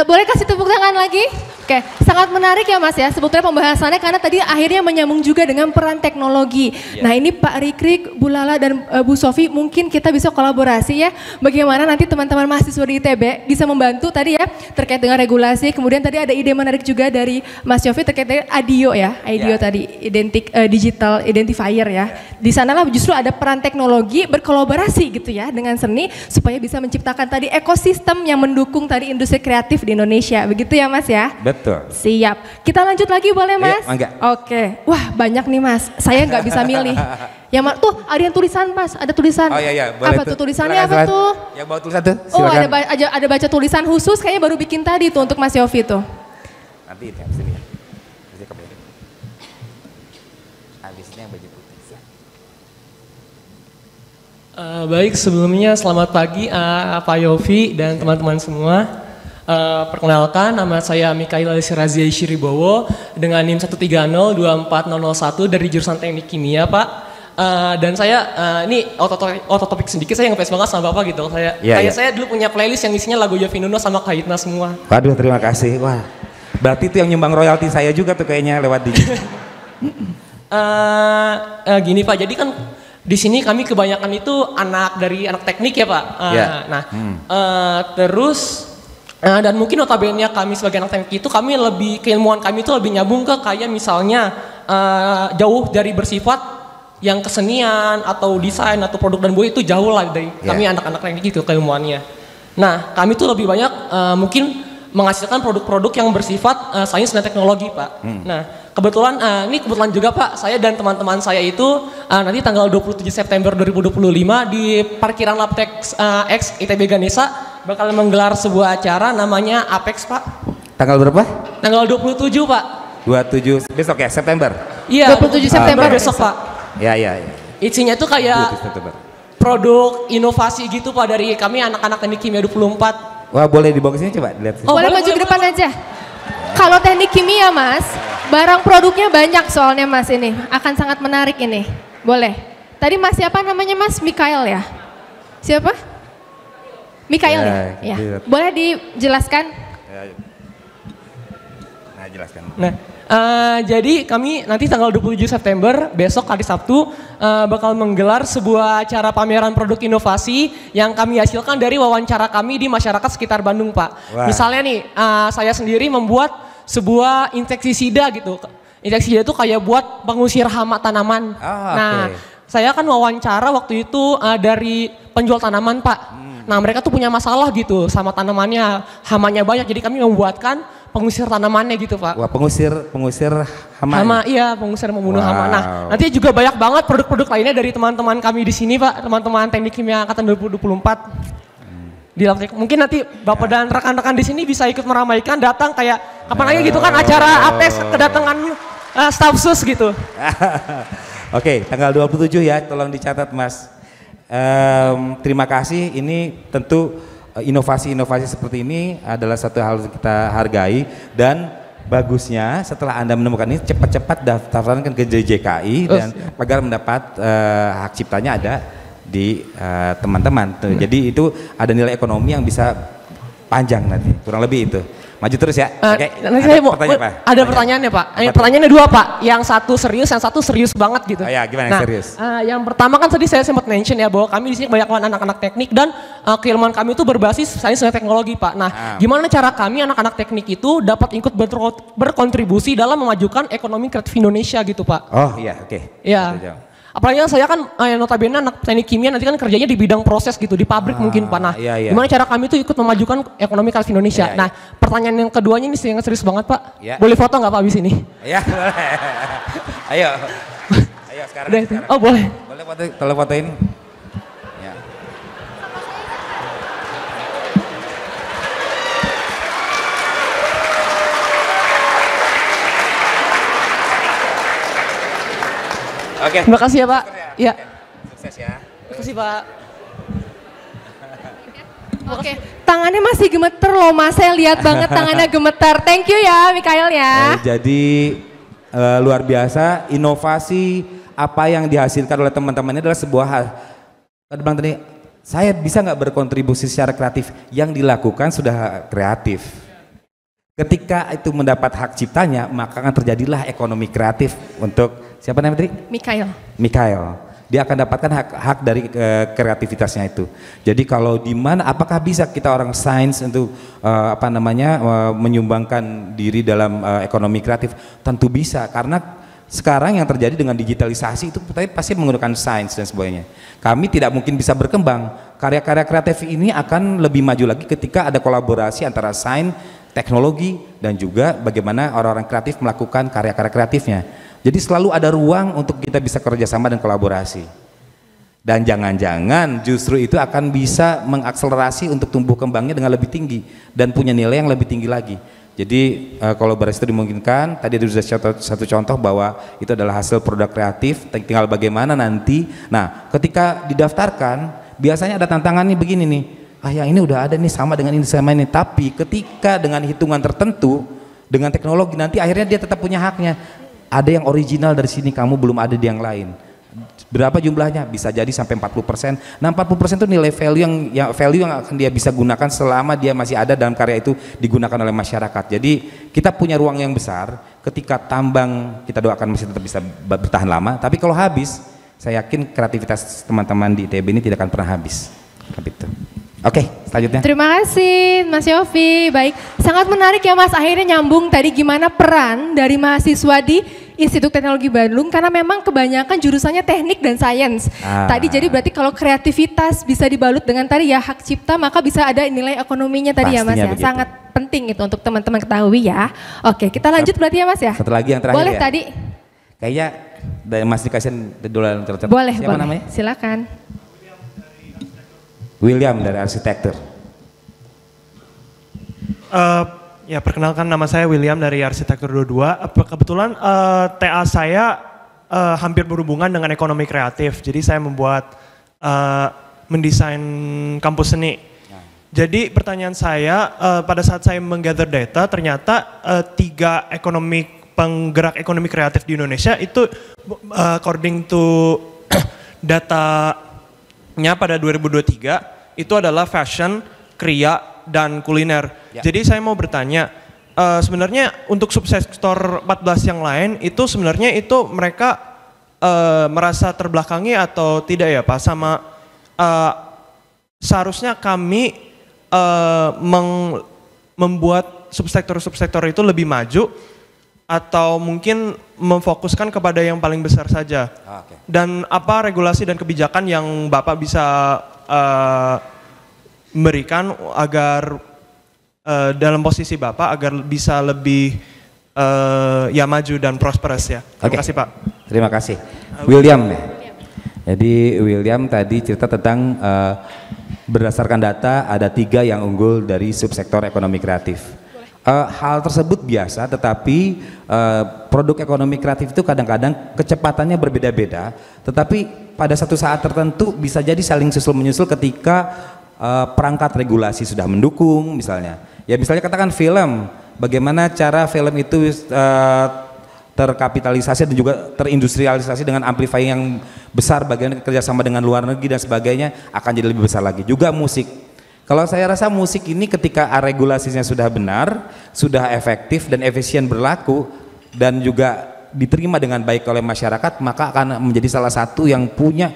Boleh kasih tepuk tangan lagi? Oke, sangat menarik ya Mas ya sebetulnya pembahasannya karena tadi akhirnya menyambung juga dengan peran teknologi. Nah ini Pak Rikrik, Bu Lala dan Bu Sofi mungkin kita bisa kolaborasi ya. Bagaimana nanti teman-teman mahasiswa di ITB bisa membantu tadi ya terkait dengan regulasi. Kemudian tadi ada ide menarik juga dari Mas Yofi terkait dengan ADIO ya. ADIO tadi, digital identifier ya. Di sanalah justru ada peran teknologi berkolaborasi gitu ya dengan seni supaya bisa menciptakan tadi ekosistem yang mendukung tadi industri kreatif di Indonesia. Begitu ya Mas ya? Betul. Siap. Kita lanjut lagi boleh Mas? Ayo, Oke. Wah banyak nih Mas. Saya nggak bisa milih. Tuh ada yang tulisan Mas. Ada tulisan. Oh iya boleh. Apa tuh tulisannya apa tuh? Yang bawa tulisan tuh. Silakan. Ada baca tulisan khusus kayaknya baru bikin tadi tuh untuk Mas Yofi tuh. Nanti itu sini ya. Habisnya yang baju putih. Baik, sebelumnya selamat pagi Pak Yofi dan teman-teman semua. Perkenalkan, nama saya Mikail Alisirazi Shiribowo dengan NIM 1302401 dari jurusan Teknik Kimia Pak. Dan saya ini autotopik sedikit, saya nge-face banget sama Bapak gitu. Saya dulu punya playlist yang isinya lagu Yofi Nuno sama Kahitna semua. Waduh terima kasih. Wah berarti itu yang nyumbang royalti saya juga tuh kayaknya lewat di. Gini Pak, jadi kan di sini kami kebanyakan itu anak teknik ya Pak. Terus dan mungkin notabene kami sebagai anak teknik itu kami lebih keilmuan kami itu lebih nyambung ke kayak misalnya jauh dari bersifat yang kesenian atau desain atau produk dan buah itu jauh lah dari kami anak-anak teknik itu keilmuannya. Nah kami tuh lebih banyak mungkin menghasilkan produk-produk yang bersifat sains dan teknologi Pak. Nah kebetulan ini kebetulan juga Pak, saya dan teman-teman saya itu nanti tanggal 27 September 2025 di parkiran Labtek X ITB Ganesha bakal menggelar sebuah acara namanya Apex Pak. Tanggal berapa? Tanggal 27 Pak. 27 besok ya September? Iya 27 September besok Pak. Ya. Isinya tuh kayak produk inovasi gitu Pak dari kami anak-anak teknik kimia 24. Wah boleh dibawa ke sini coba lihat. Boleh maju ke depan aja. Kalau teknik kimia Mas, barang produknya banyak soalnya Mas ini. Akan sangat menarik ini. Boleh. Tadi Mas siapa namanya Mas? Mikael ya? Siapa? Mikael ya? Boleh dijelaskan? Nah jelaskan. Jadi kami nanti tanggal 27 September besok hari Sabtu bakal menggelar sebuah acara pameran produk inovasi yang kami hasilkan dari wawancara kami di masyarakat sekitar Bandung Pak. Wah. Misalnya nih saya sendiri membuat sebuah insektisida gitu. Insektisida itu kayak buat pengusir hama tanaman. Saya kan wawancara waktu itu dari penjual tanaman Pak. Nah mereka tuh punya masalah gitu sama tanamannya, hamanya banyak jadi kami membuatkan pengusir tanamannya gitu Pak. Wah pengusir hama. Hama iya pengusir membunuh hama. Nah nanti juga banyak banget produk-produk lainnya dari teman-teman kami di sini Pak, teman-teman teknik kimia angkatan 2024. di dalam teknik. Mungkin nanti Bapak dan rekan-rekan di sini bisa ikut meramaikan, datang kayak kapan lagi gitu kan acara APES kedatangan staf sus gitu. Oke, tanggal 27 ya, tolong dicatat Mas. Terima kasih, ini tentu inovasi-inovasi seperti ini adalah satu hal yang kita hargai dan bagusnya setelah Anda menemukan ini cepat-cepat daftarkan ke JJKI dan agar mendapat hak ciptanya ada di teman-teman. Jadi itu ada nilai ekonomi yang bisa panjang nanti, kurang lebih itu. Maju terus ya. Oke. Nanti saya mau ada pertanyaannya Pak. Pertanyaannya dua Pak. Yang satu serius banget gitu. Ya, gimana yang serius? Yang pertama kan tadi saya sempat mention ya bahwa kami di sini banyak anak-anak teknik dan keilmuan kami itu berbasis sains dan teknologi Pak. Nah, gimana cara kami anak-anak teknik itu dapat ikut berkontribusi dalam memajukan ekonomi kreatif Indonesia gitu Pak? Oh iya, oke. Iya. Apalagi saya kan notabene anak teknik kimia nanti kan kerjanya di bidang proses gitu, di pabrik mungkin Pak. Nah, gimana cara kami itu ikut memajukan ekonomi kreatif Indonesia? Nah, pertanyaan yang keduanya ini yang serius banget Pak. Boleh foto nggak Pak abis ini? Iya, boleh. Ayo sekarang. Oh boleh. Boleh foto, tolong fotoin. Ya. Oke. Terima kasih ya Pak. Iya. Sukses ya. Terima kasih Pak. Oke, tangannya masih gemeter loh Mas, saya lihat banget tangannya gemeter. Thank you ya Mikael ya. Jadi luar biasa, inovasi apa yang dihasilkan oleh teman-teman ini adalah sebuah hal. Tadi bilang tadi, saya bisa nggak berkontribusi secara kreatif? Yang dilakukan sudah kreatif. Ketika itu mendapat hak ciptanya, maka akan terjadilah ekonomi kreatif untuk siapa namanya tadi? Mikael. Dia akan dapatkan hak dari kreativitasnya itu. Jadi kalau di mana, apakah bisa kita orang sains untuk menyumbangkan diri dalam ekonomi kreatif? Tentu bisa, karena sekarang yang terjadi dengan digitalisasi itu pasti menggunakan sains dan sebagainya. Kami tidak mungkin bisa berkembang. Karya-karya kreatif ini akan lebih maju lagi ketika ada kolaborasi antara sains, teknologi, dan juga bagaimana orang-orang kreatif melakukan karya-karya kreatifnya. Jadi selalu ada ruang untuk kita bisa kerjasama dan kolaborasi. Dan jangan-jangan justru itu akan bisa mengakselerasi untuk tumbuh kembangnya dengan lebih tinggi dan punya nilai yang lebih tinggi lagi. Jadi kolaborasi itu dimungkinkan. Tadi ada satu contoh bahwa itu adalah hasil produk kreatif, tinggal bagaimana nanti. Nah, ketika didaftarkan biasanya ada tantangan nih begini nih. Yang ini udah ada nih sama dengan ini sama ini. Tapi ketika dengan hitungan tertentu dengan teknologi nanti akhirnya dia tetap punya haknya. Ada yang original dari sini, kamu belum ada di yang lain. Berapa jumlahnya? Bisa jadi sampai 40%. Nah, 40% itu nilai value yang akan dia bisa gunakan selama dia masih ada dalam karya itu digunakan oleh masyarakat. Jadi kita punya ruang yang besar. Ketika tambang kita doakan masih tetap bisa bertahan lama. Tapi kalau habis, saya yakin kreativitas teman-teman di ITB ini tidak akan pernah habis. Oke, selanjutnya. Terima kasih Mas Yofi. Baik, sangat menarik ya Mas. Akhirnya nyambung tadi gimana peran dari mahasiswa di Institut Teknologi Bandung karena memang kebanyakan jurusannya teknik dan sains. Tadi jadi berarti kalau kreativitas bisa dibalut dengan tadi ya hak cipta maka bisa ada nilai ekonominya tadi. Pastinya ya Mas ya. Begitu. Sangat penting itu untuk teman-teman ketahui ya. Oke, kita lanjut berarti ya Mas ya. Satu lagi yang terakhir. Boleh ya? Tadi. Kayaknya dari Mas dikasih duluan. Boleh, siapa boleh. Namanya? Silakan. William dari arsitektur. Ya perkenalkan, nama saya William dari Arsitektur 22. Kebetulan TA saya hampir berhubungan dengan ekonomi kreatif. Jadi saya mendesain kampus seni. Jadi pertanyaan saya pada saat saya menggather data ternyata 3 penggerak ekonomi kreatif di Indonesia itu according to datanya pada 2023 itu adalah fashion, kriya, dan kuliner. Ya. Jadi saya mau bertanya, sebenarnya untuk subsektor 14 yang lain itu sebenarnya itu mereka merasa terbelakangi atau tidak ya Pak? Sama seharusnya kami membuat subsektor-subsektor itu lebih maju atau mungkin memfokuskan kepada yang paling besar saja. Dan apa regulasi dan kebijakan yang Bapak bisa memberikan agar dalam posisi Bapak agar bisa lebih ya maju dan prosperous ya. Terima kasih Pak. Terima kasih. William ya. Jadi William tadi cerita tentang berdasarkan data ada 3 yang unggul dari subsektor ekonomi kreatif. Hal tersebut biasa, tetapi produk ekonomi kreatif itu kadang-kadang kecepatannya berbeda-beda, tetapi pada satu saat tertentu bisa jadi saling susul menyusul ketika perangkat regulasi sudah mendukung misalnya. Ya misalnya katakan film, bagaimana cara film itu terkapitalisasi dan juga terindustrialisasi dengan amplifier yang besar, bagaimana kerjasama dengan luar negeri dan sebagainya akan jadi lebih besar lagi. Juga musik. Kalau saya rasa musik ini ketika regulasinya sudah benar, sudah efektif dan efisien berlaku dan juga diterima dengan baik oleh masyarakat, maka akan menjadi salah satu yang punya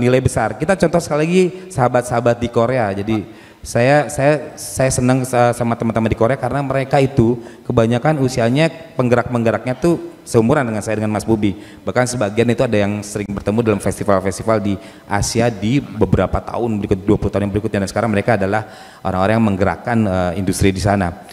nilai besar. Kita contoh sekali lagi sahabat-sahabat di Korea. Jadi saya senang sama teman-teman di Korea karena mereka itu kebanyakan usianya penggerak-penggeraknya tuh seumuran dengan saya, dengan Mas Bubi. Bahkan sebagian itu ada yang sering bertemu dalam festival-festival di Asia di beberapa tahun berikut, 20 tahun yang berikutnya, dan sekarang mereka adalah orang-orang yang menggerakkan industri di sana.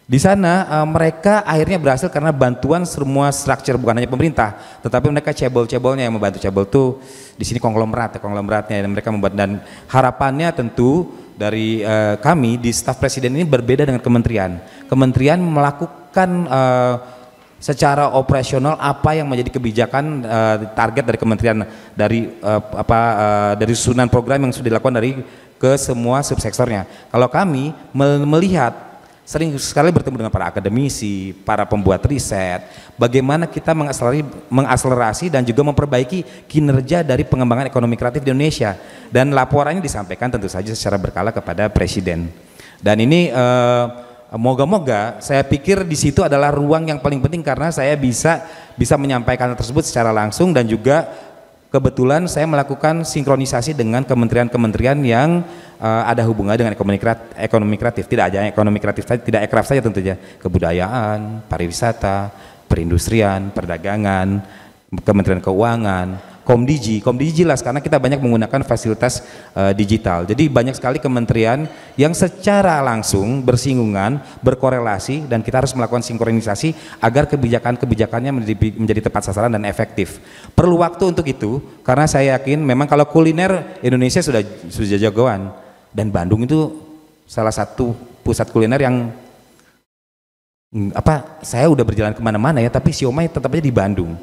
Di sana mereka akhirnya berhasil karena bantuan semua struktur, bukan hanya pemerintah, tetapi mereka cebol-cebolnya yang membantu. Cebol tuh di sini konglomeratnya, dan mereka membuat, dan harapannya tentu dari kami di staf presiden ini berbeda dengan kementerian. Kementerian melakukan secara operasional apa yang menjadi kebijakan target dari kementerian, dari dari susunan program yang sudah dilakukan dari ke semua subsektornya. Kalau kami melihat sering sekali bertemu dengan para akademisi, para pembuat riset, bagaimana kita mengakselerasi dan juga memperbaiki kinerja dari pengembangan ekonomi kreatif di Indonesia, dan laporannya disampaikan tentu saja secara berkala kepada presiden. Dan ini moga-moga saya pikir di situ adalah ruang yang paling penting karena saya bisa menyampaikan hal tersebut secara langsung, dan juga kebetulan saya melakukan sinkronisasi dengan kementerian-kementerian yang ada hubungan dengan ekonomi kreatif. Tidak hanya ekonomi kreatif saja, tidak ekraf saja tentu saja, kebudayaan, pariwisata, perindustrian, perdagangan, Kementerian Keuangan, Komdigi jelas karena kita banyak menggunakan fasilitas digital. Jadi banyak sekali kementerian yang secara langsung bersinggungan, berkorelasi, dan kita harus melakukan sinkronisasi agar kebijakannya menjadi tepat sasaran dan efektif. Perlu waktu untuk itu karena saya yakin memang kalau kuliner Indonesia sudah jagoan, dan Bandung itu salah satu pusat kuliner yang saya udah berjalan kemana-mana ya, tapi siomay tetap aja di Bandung.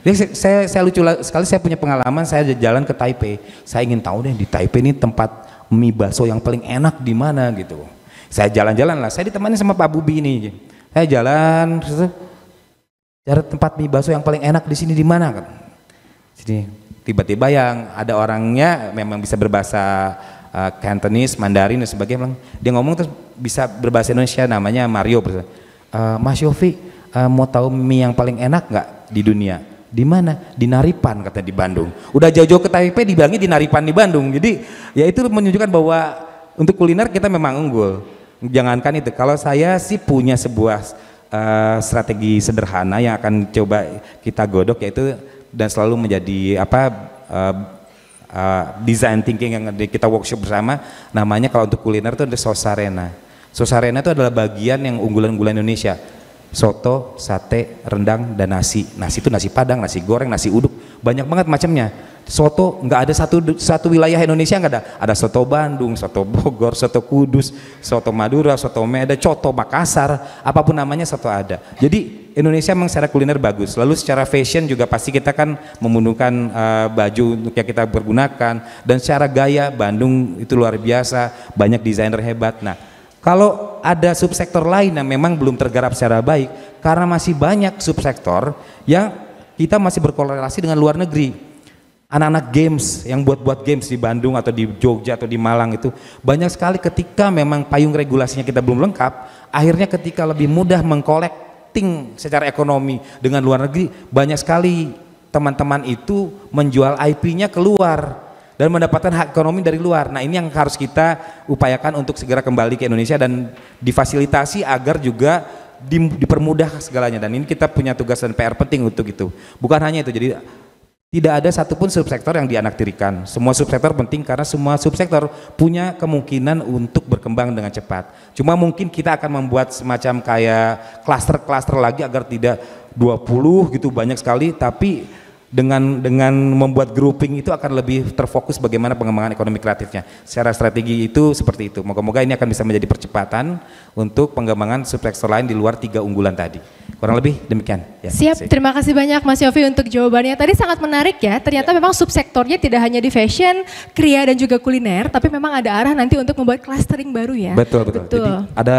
Jadi saya lucu sekali, saya punya pengalaman, saya jalan ke Taipei, saya ingin tahu deh di Taipei ini tempat mie bakso yang paling enak di mana gitu. Saya jalan-jalan lah, saya ditemani sama Pak Bubi ini, saya jalan, cari tempat mie bakso yang paling enak di sini di mana kan? Jadi tiba-tiba yang ada orangnya memang bisa berbahasa Cantonese, Mandarin dan sebagainya, dia ngomong terus bisa berbahasa Indonesia, namanya Mario. Mas Yofi mau tahu mie yang paling enak nggak di dunia? Di mana? Di Naripan, katanya, di Bandung. Udah jauh-jauh ke Taipei dibilangnya di Naripan di Bandung. Jadi ya itu menunjukkan bahwa untuk kuliner kita memang unggul. Jangankan itu, kalau saya sih punya sebuah strategi sederhana yang akan coba kita godok, yaitu dan selalu menjadi design thinking yang kita workshop bersama, namanya kalau untuk kuliner itu ada Sosarena. Sosarena itu adalah bagian yang unggulan-unggulan Indonesia. Soto, sate, rendang, dan nasi. Nasi itu nasi Padang, nasi goreng, nasi uduk, banyak banget macamnya. Soto nggak ada satu wilayah Indonesia nggak ada. Ada soto Bandung, soto Bogor, soto Kudus, soto Madura, soto Medan, soto Makassar, apapun namanya soto ada. Jadi Indonesia memang secara kuliner bagus. Lalu secara fashion juga pasti kita kan membutuhkan baju untuk yang kita pergunakan, dan secara gaya Bandung itu luar biasa, banyak desainer hebat. Nah, kalau ada subsektor lain yang memang belum tergarap secara baik, karena masih banyak subsektor yang kita masih berkorelasi dengan luar negeri. Anak-anak games yang buat games di Bandung atau di Jogja atau di Malang itu banyak sekali, ketika memang payung regulasinya kita belum lengkap, akhirnya ketika lebih mudah mengkolekting secara ekonomi dengan luar negeri, banyak sekali teman-teman itu menjual IP-nya keluar dan mendapatkan hak ekonomi dari luar. Nah, ini yang harus kita upayakan untuk segera kembali ke Indonesia dan difasilitasi agar juga dipermudah segalanya. Dan ini kita punya tugas dan PR penting untuk itu. Bukan hanya itu, jadi tidak ada satupun subsektor yang dianaktirikan. Semua subsektor penting karena semua subsektor punya kemungkinan untuk berkembang dengan cepat. Cuma mungkin kita akan membuat semacam kayak klaster-klaster lagi agar tidak 20 gitu banyak sekali, tapi dengan membuat grouping itu akan lebih terfokus bagaimana pengembangan ekonomi kreatifnya. Secara strategi itu seperti itu. Moga-moga ini akan bisa menjadi percepatan untuk pengembangan subsektor lain di luar 3 unggulan tadi. Kurang lebih demikian. Ya, Siap, terima kasih banyak Mas Yofi untuk jawabannya. Tadi sangat menarik ya, ternyata memang subsektornya tidak hanya di fashion, kria dan juga kuliner, tapi memang ada arah nanti untuk membuat clustering baru ya. Betul. Jadi ada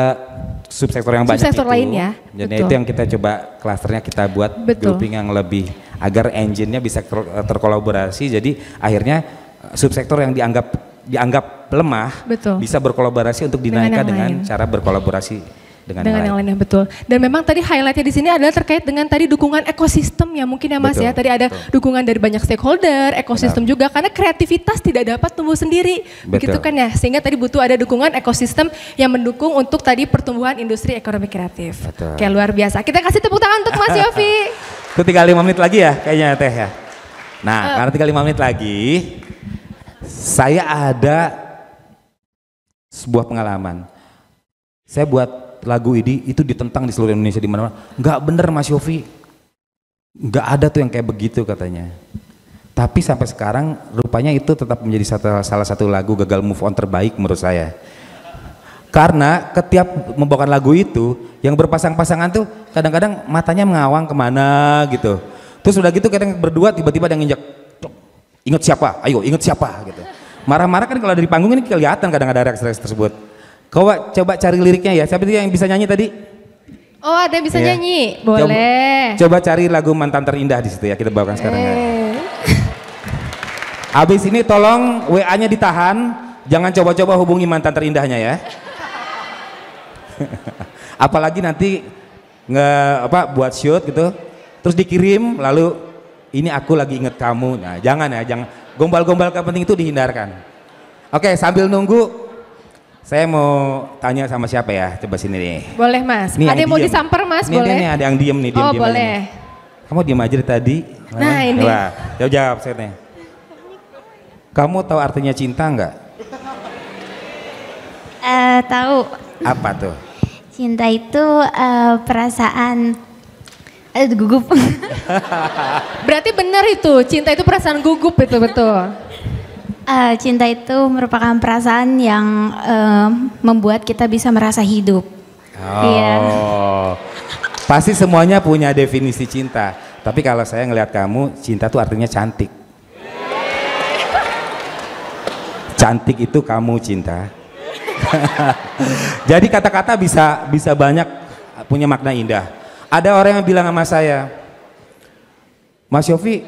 subsektor yang banyak Subsektor itu. lain ya. Jadi Betul. itu yang kita coba klasternya kita buat grouping yang lebih agar engine-nya bisa terkolaborasi. Jadi akhirnya subsektor yang dianggap lemah Betul. bisa berkolaborasi untuk dinaikkan dengan cara berkolaborasi dengan yang lain. lainnya, betul. Dan memang tadi highlightnya di sini adalah terkait dengan tadi dukungan ekosistem ya mungkin ya Mas Betul, ya. Tadi ada dukungan dari banyak stakeholder, ekosistem juga karena kreativitas tidak dapat tumbuh sendiri. Begitu kan ya. Sehingga tadi butuh ada dukungan ekosistem yang mendukung untuk tadi pertumbuhan industri ekonomi kreatif. Betul. Kayak luar biasa. Kita kasih tepuk tangan untuk Mas Yofi. Itu tinggal 5 menit lagi ya kayaknya Teh ya. Nah, karena tinggal 5 menit lagi, saya ada sebuah pengalaman. Saya buat lagu ini itu ditentang di seluruh Indonesia di mana-mana. Nggak bener Mas Yofi, nggak ada tuh yang kayak begitu katanya. Tapi sampai sekarang rupanya itu tetap menjadi salah satu lagu gagal move on terbaik menurut saya. Karena ketiap membawakan lagu itu, yang berpasang-pasangan tuh kadang-kadang matanya mengawang kemana gitu. Terus udah gitu kadang berdua tiba-tiba ada yang nginjak, inget siapa? Ayo inget siapa? Gitu. Marah-marah kan kalau dari panggung ini kelihatan kadang ada reaksi tersebut. Coba cari liriknya ya. Siapa itu yang bisa nyanyi tadi? Oh ada yang bisa Iya. nyanyi? Boleh. Coba cari lagu Mantan Terindah di situ ya, kita bawakan sekarang ya. Habis ini tolong WA-nya ditahan, jangan coba-coba hubungi mantan terindahnya ya. Apalagi nanti buat shoot gitu, terus dikirim lalu ini aku lagi inget kamu. Nah, jangan gombal-gombal penting itu dihindarkan. Oke, sambil nunggu saya mau tanya sama siapa ya? Coba sini nih. Boleh Mas. Nih, Ada yang mau diem. disamper Mas? Nih, boleh. Nih, ada yang diem nih, diem. Oh boleh. Kamu diem aja dari tadi. Nah, ini. Coba, jawab saya nih. Kamu tahu artinya cinta nggak? Tahu. Apa tuh? Cinta itu perasaan gugup. Berarti benar itu, cinta itu perasaan gugup itu betul. Cinta itu merupakan perasaan yang membuat kita bisa merasa hidup. Iya. Pasti semuanya punya definisi cinta. Tapi kalau saya ngelihat kamu, cinta tuh artinya cantik. Cantik itu kamu cinta. Jadi kata-kata bisa banyak punya makna indah. Ada orang yang bilang sama saya, Mas Yofi,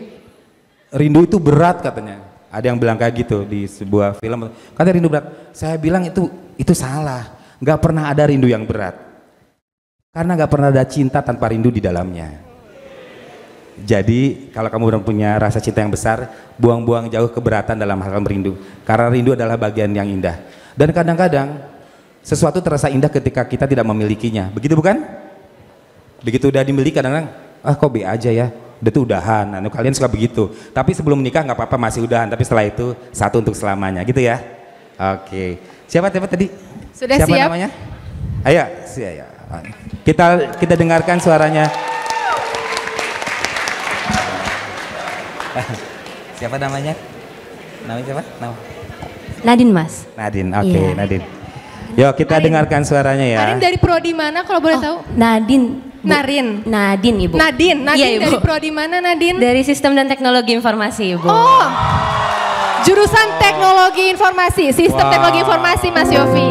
rindu itu berat katanya. Ada yang bilang kayak gitu di sebuah film. Katanya rindu berat. Saya bilang itu salah. Gak pernah ada rindu yang berat. Karena gak pernah ada cinta tanpa rindu di dalamnya. Jadi kalau kamu udah punya rasa cinta yang besar, buang-buang jauh keberatan dalam hal merindu. Karena rindu adalah bagian yang indah. Dan kadang-kadang sesuatu terasa indah ketika kita tidak memilikinya. Begitu bukan? Begitu udah dimiliki kadang-kadang, kok be aja ya, udah tuh udahan. Nah, kalian suka begitu. Tapi sebelum menikah nggak apa-apa masih udahan. Tapi setelah itu satu untuk selamanya, gitu ya. Oke. Siapa tadi? Sudah Siapa siap? namanya? Ayo, kita dengarkan suaranya. Siapa namanya? Namanya siapa? Nadine Mas. Nadine, oke, Iya. Nadine. Yuk kita dengarkan suaranya ya. Nadine dari prodi mana kalau boleh tahu? Nadine. Narin. Nadine Ibu. Nadine Iya, Ibu. dari prodi mana Nadine? Dari Sistem dan Teknologi Informasi Ibu. Oh, jurusan Teknologi Informasi, Sistem Wow. Teknologi Informasi Mas Yofi.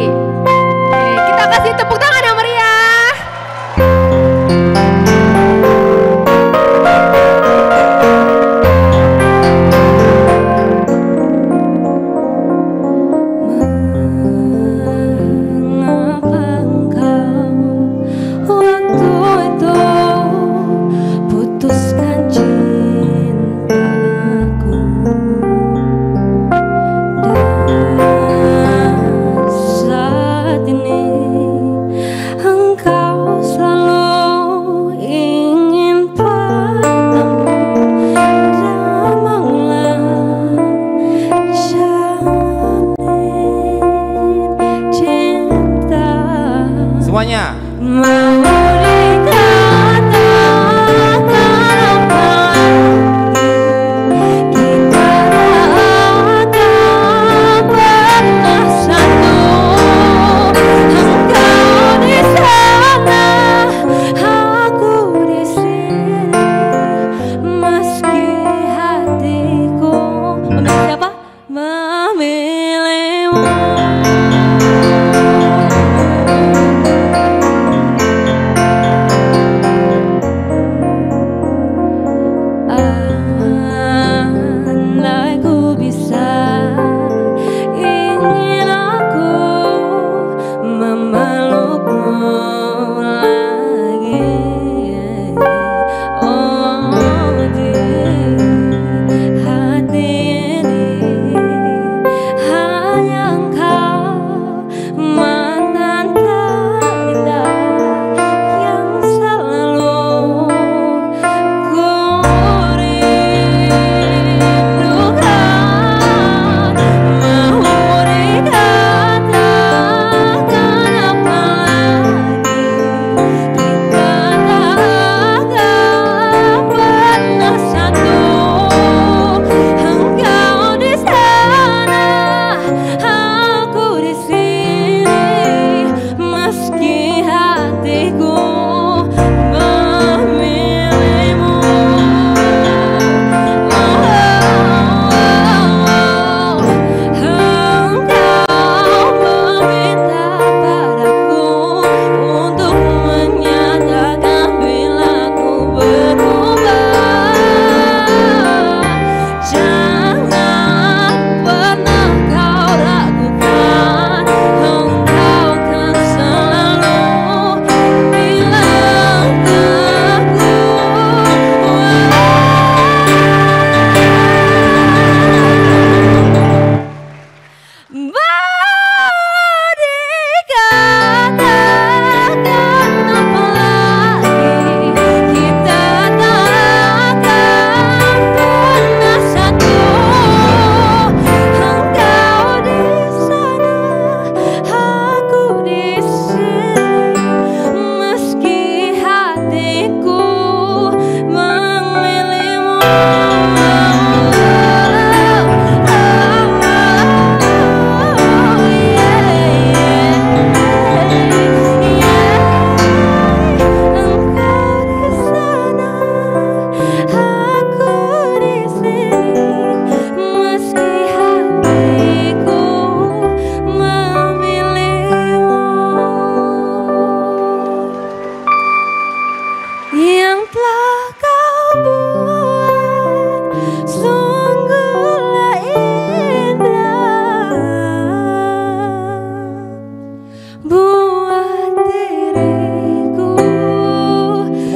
Oke, kita kasih tepuk tangan yang meriah. Semuanya.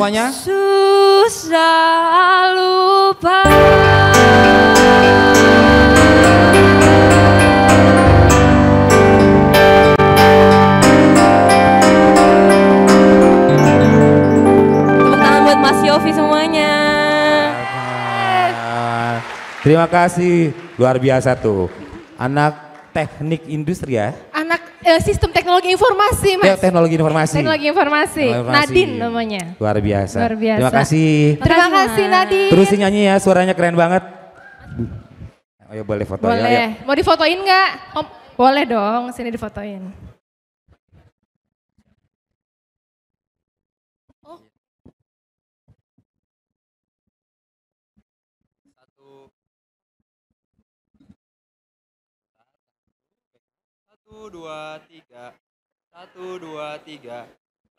semuanya. Susah lupa. Tepuk tangan buat Mas Yofi semuanya. Terima kasih, luar biasa tuh. Anak teknik industri ya. Anak sistem teknologi informasi, Mas. Teknologi informasi. Teknologi informasi. Nadine namanya. Luar biasa. Luar biasa. Terima kasih. Terima kasih Nadine. Terusin nyanyi ya, suaranya keren banget. Oh ya boleh foto ya. Boleh. Mau difotoin nggak? Oh, boleh dong, sini difotoin. Satu, dua, tiga. 1, 2, 3.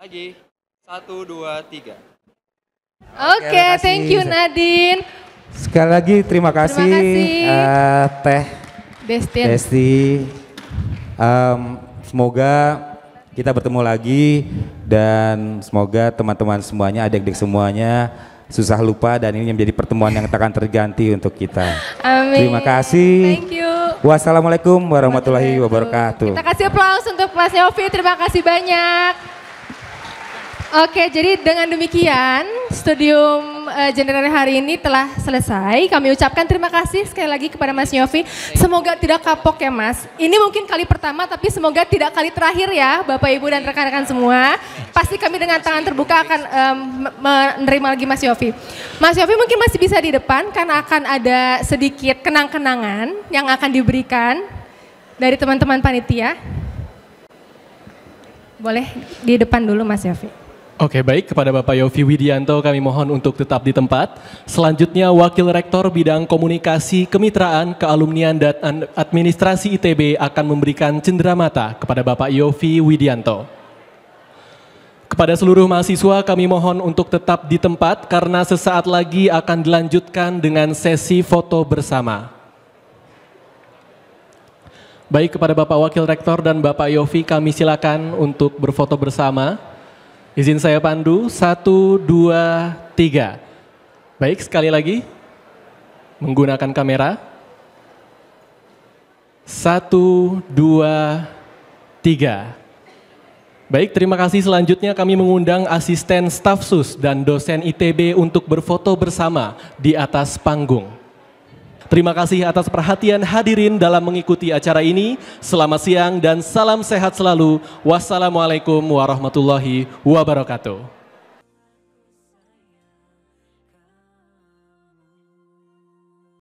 Lagi. 1, 2, 3. Oke, thank you Nadine. Sekali lagi terima kasih, Teh Destin. Desti. Semoga kita bertemu lagi dan semoga teman-teman semuanya, adik-adik semuanya susah lupa dan ini menjadi pertemuan yang takkan terganti untuk kita. Amin. Terima kasih. Thank you. Wassalamualaikum warahmatullahi wabarakatuh. Kita kasih aplaus untuk Mas Yofi, terima kasih banyak. Oke, jadi dengan demikian studium general hari ini telah selesai. Kami ucapkan terima kasih sekali lagi kepada Mas Yofi. Semoga tidak kapok ya Mas. Ini mungkin kali pertama tapi semoga tidak kali terakhir ya Bapak Ibu dan rekan-rekan semua. Pasti kami dengan tangan terbuka akan menerima lagi Mas Yofi. Mas Yofi mungkin masih bisa di depan karena akan ada sedikit kenang-kenangan yang akan diberikan dari teman-teman panitia. Boleh di depan dulu Mas Yofi. Oke, baik, kepada Bapak Yofi Widianto kami mohon untuk tetap di tempat. Selanjutnya Wakil Rektor Bidang Komunikasi, Kemitraan, Kealumnian dan Administrasi ITB akan memberikan cenderamata kepada Bapak Yofi Widianto. Kepada seluruh mahasiswa kami mohon untuk tetap di tempat karena sesaat lagi akan dilanjutkan dengan sesi foto bersama. Baik, kepada Bapak Wakil Rektor dan Bapak Yofi kami silakan untuk berfoto bersama. Izin saya pandu, 1, 2, 3. Baik, sekali lagi menggunakan kamera. 1, 2, 3. Baik, terima kasih. Selanjutnya kami mengundang asisten staf sus dan dosen ITB untuk berfoto bersama di atas panggung. Terima kasih atas perhatian hadirin dalam mengikuti acara ini. Selamat siang dan salam sehat selalu. Wassalamualaikum warahmatullahi wabarakatuh.